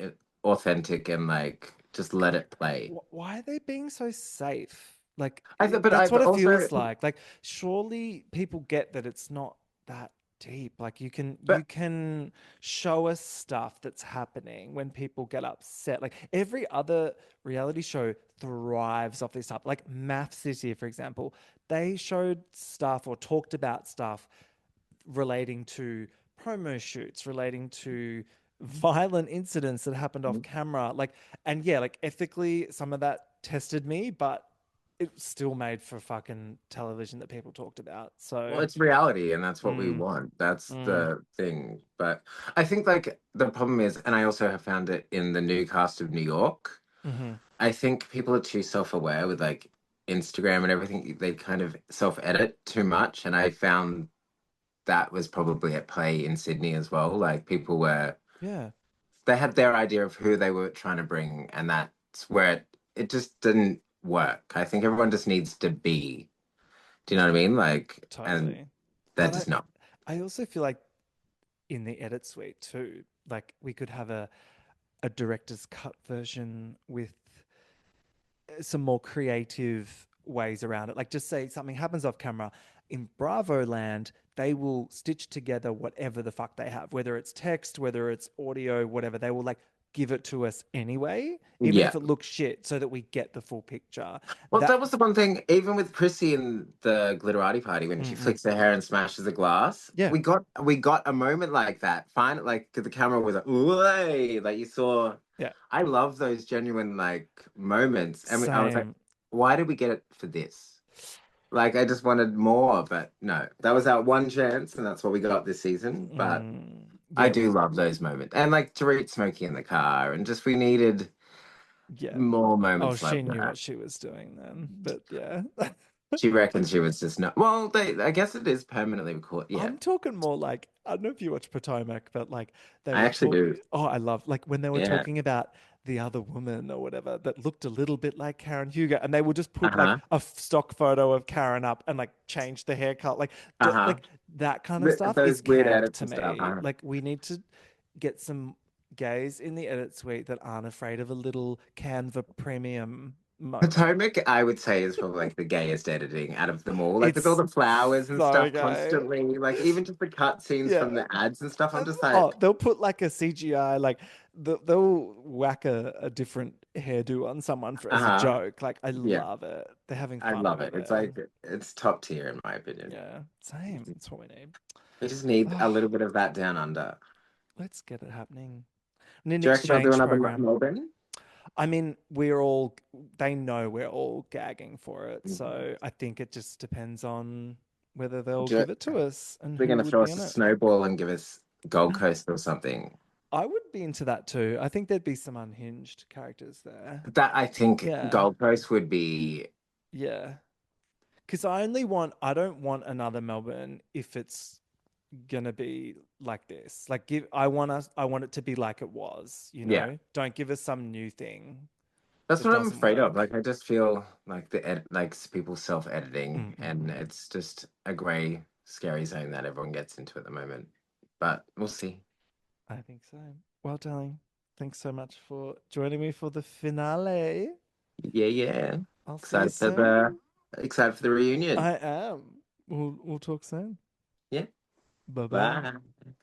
authentic and like just let it play. Why are they being so safe? Like But that's I've what it also, feels like. Like surely people get that it's not that deep. Like you but can show us stuff that's happening when people get upset. Like every other reality show thrives off this stuff. Like Math City, for example, they showed stuff or talked about stuff relating to promo shoots, relating to violent incidents that happened off camera. Like, and yeah, like ethically, some of that tested me, but it still made for fucking television that people talked about. well, So, it's reality, and that's what we mm, want. That's mm, the thing. But I think like the problem is, and I also have found it in the new cast of New York. hmm I think people are too self-aware with like Instagram and everything. They kind of self-edit too much, and I found that was probably at play in Sydney as well. Like people were, yeah, they had their idea of who they were trying to bring, and that's where it just didn't work. I think everyone just needs to be. Do you know what I mean? Like, and totally. that But does not. I also feel like in the edit suite too, like we could have a director's cut version with some more creative ways around it. Like just say something happens off camera in Bravo land, they will stitch together whatever the fuck they have, whether it's text, whether it's audio, whatever. They will like give it to us anyway, even Yeah. if it looks shit, so that we get the full picture. Well, That that was the one thing, even with Chrissy in the glitterati party when she mm-mm. flicks her hair and smashes the glass, Yeah, we got a moment like that. Fine, like 'cause the camera was like, "Way," like you saw. yeah, I love those genuine like moments, and I was like, same. "Why did we get it for this?" Like I just wanted more, but no, that was our one chance, and that's what we got this season. But I Yeah, do love those moments, and like Dorit smoking in the car, and just we needed yeah. more Oh, moments she like knew that. what she was doing then, but yeah. She reckons she was just not. Well, I guess it is permanently recorded. Yeah, I'm talking more like I don't know if you watch Potomac, but like they I were actually talking. do. Oh, I love like when they were Yeah. talking about the other woman or whatever that looked a little bit like Karen Hugo, and they will just Uh put like huh. a stock photo of Karen up and like change the haircut, like Uh huh. like that kind of stuff is Those weird camp edits to and stuff. me. Like we need to get some gays in the edit suite that aren't afraid of a little Canva premium moment. Potomac, I would say, is probably like the gayest editing out of them all. Like with all It's the flowers and so stuff gay. constantly, like even just the cut scenes Yeah. from the ads and stuff. I'm just Oh, like, they'll put like a CGI, like they'll whack a different hairdo on someone for uh as a huh. joke. Like I Yeah, love it. They're having I fun love over it. It's there. like it's top tier in my opinion. Yeah, same. That's what we need. We just need a Oh, little bit of that down under. let's get it happening. And an Do you reckon they'll do exchange another program. Melbourne? I mean, they know we're all gagging for it. Mhm. So I think it just depends on whether they'll Do you, give it to us and they're who gonna would throw be us in a it. snowball and give us Gold Coast or something. I would be into that too. I think there'd be some unhinged characters there. That I think Yeah. Gold Coast would be. Yeah. Because I don't want another Melbourne if it's gonna be like this. Like I want it to be like it was, you Yeah, know? Don't give us some new thing that's that what I'm doesn't afraid of. work. Like I just feel like like people self-editing, and Mm. it's just a grey, scary zone that everyone gets into at the moment. But we'll see. I think so. Well, darling, thanks so much for joining me for the finale. Yeah, yeah. I'll see you Excited for the soon. excited for the reunion. I am. We'll talk soon. Yeah. Bye bye. Bye.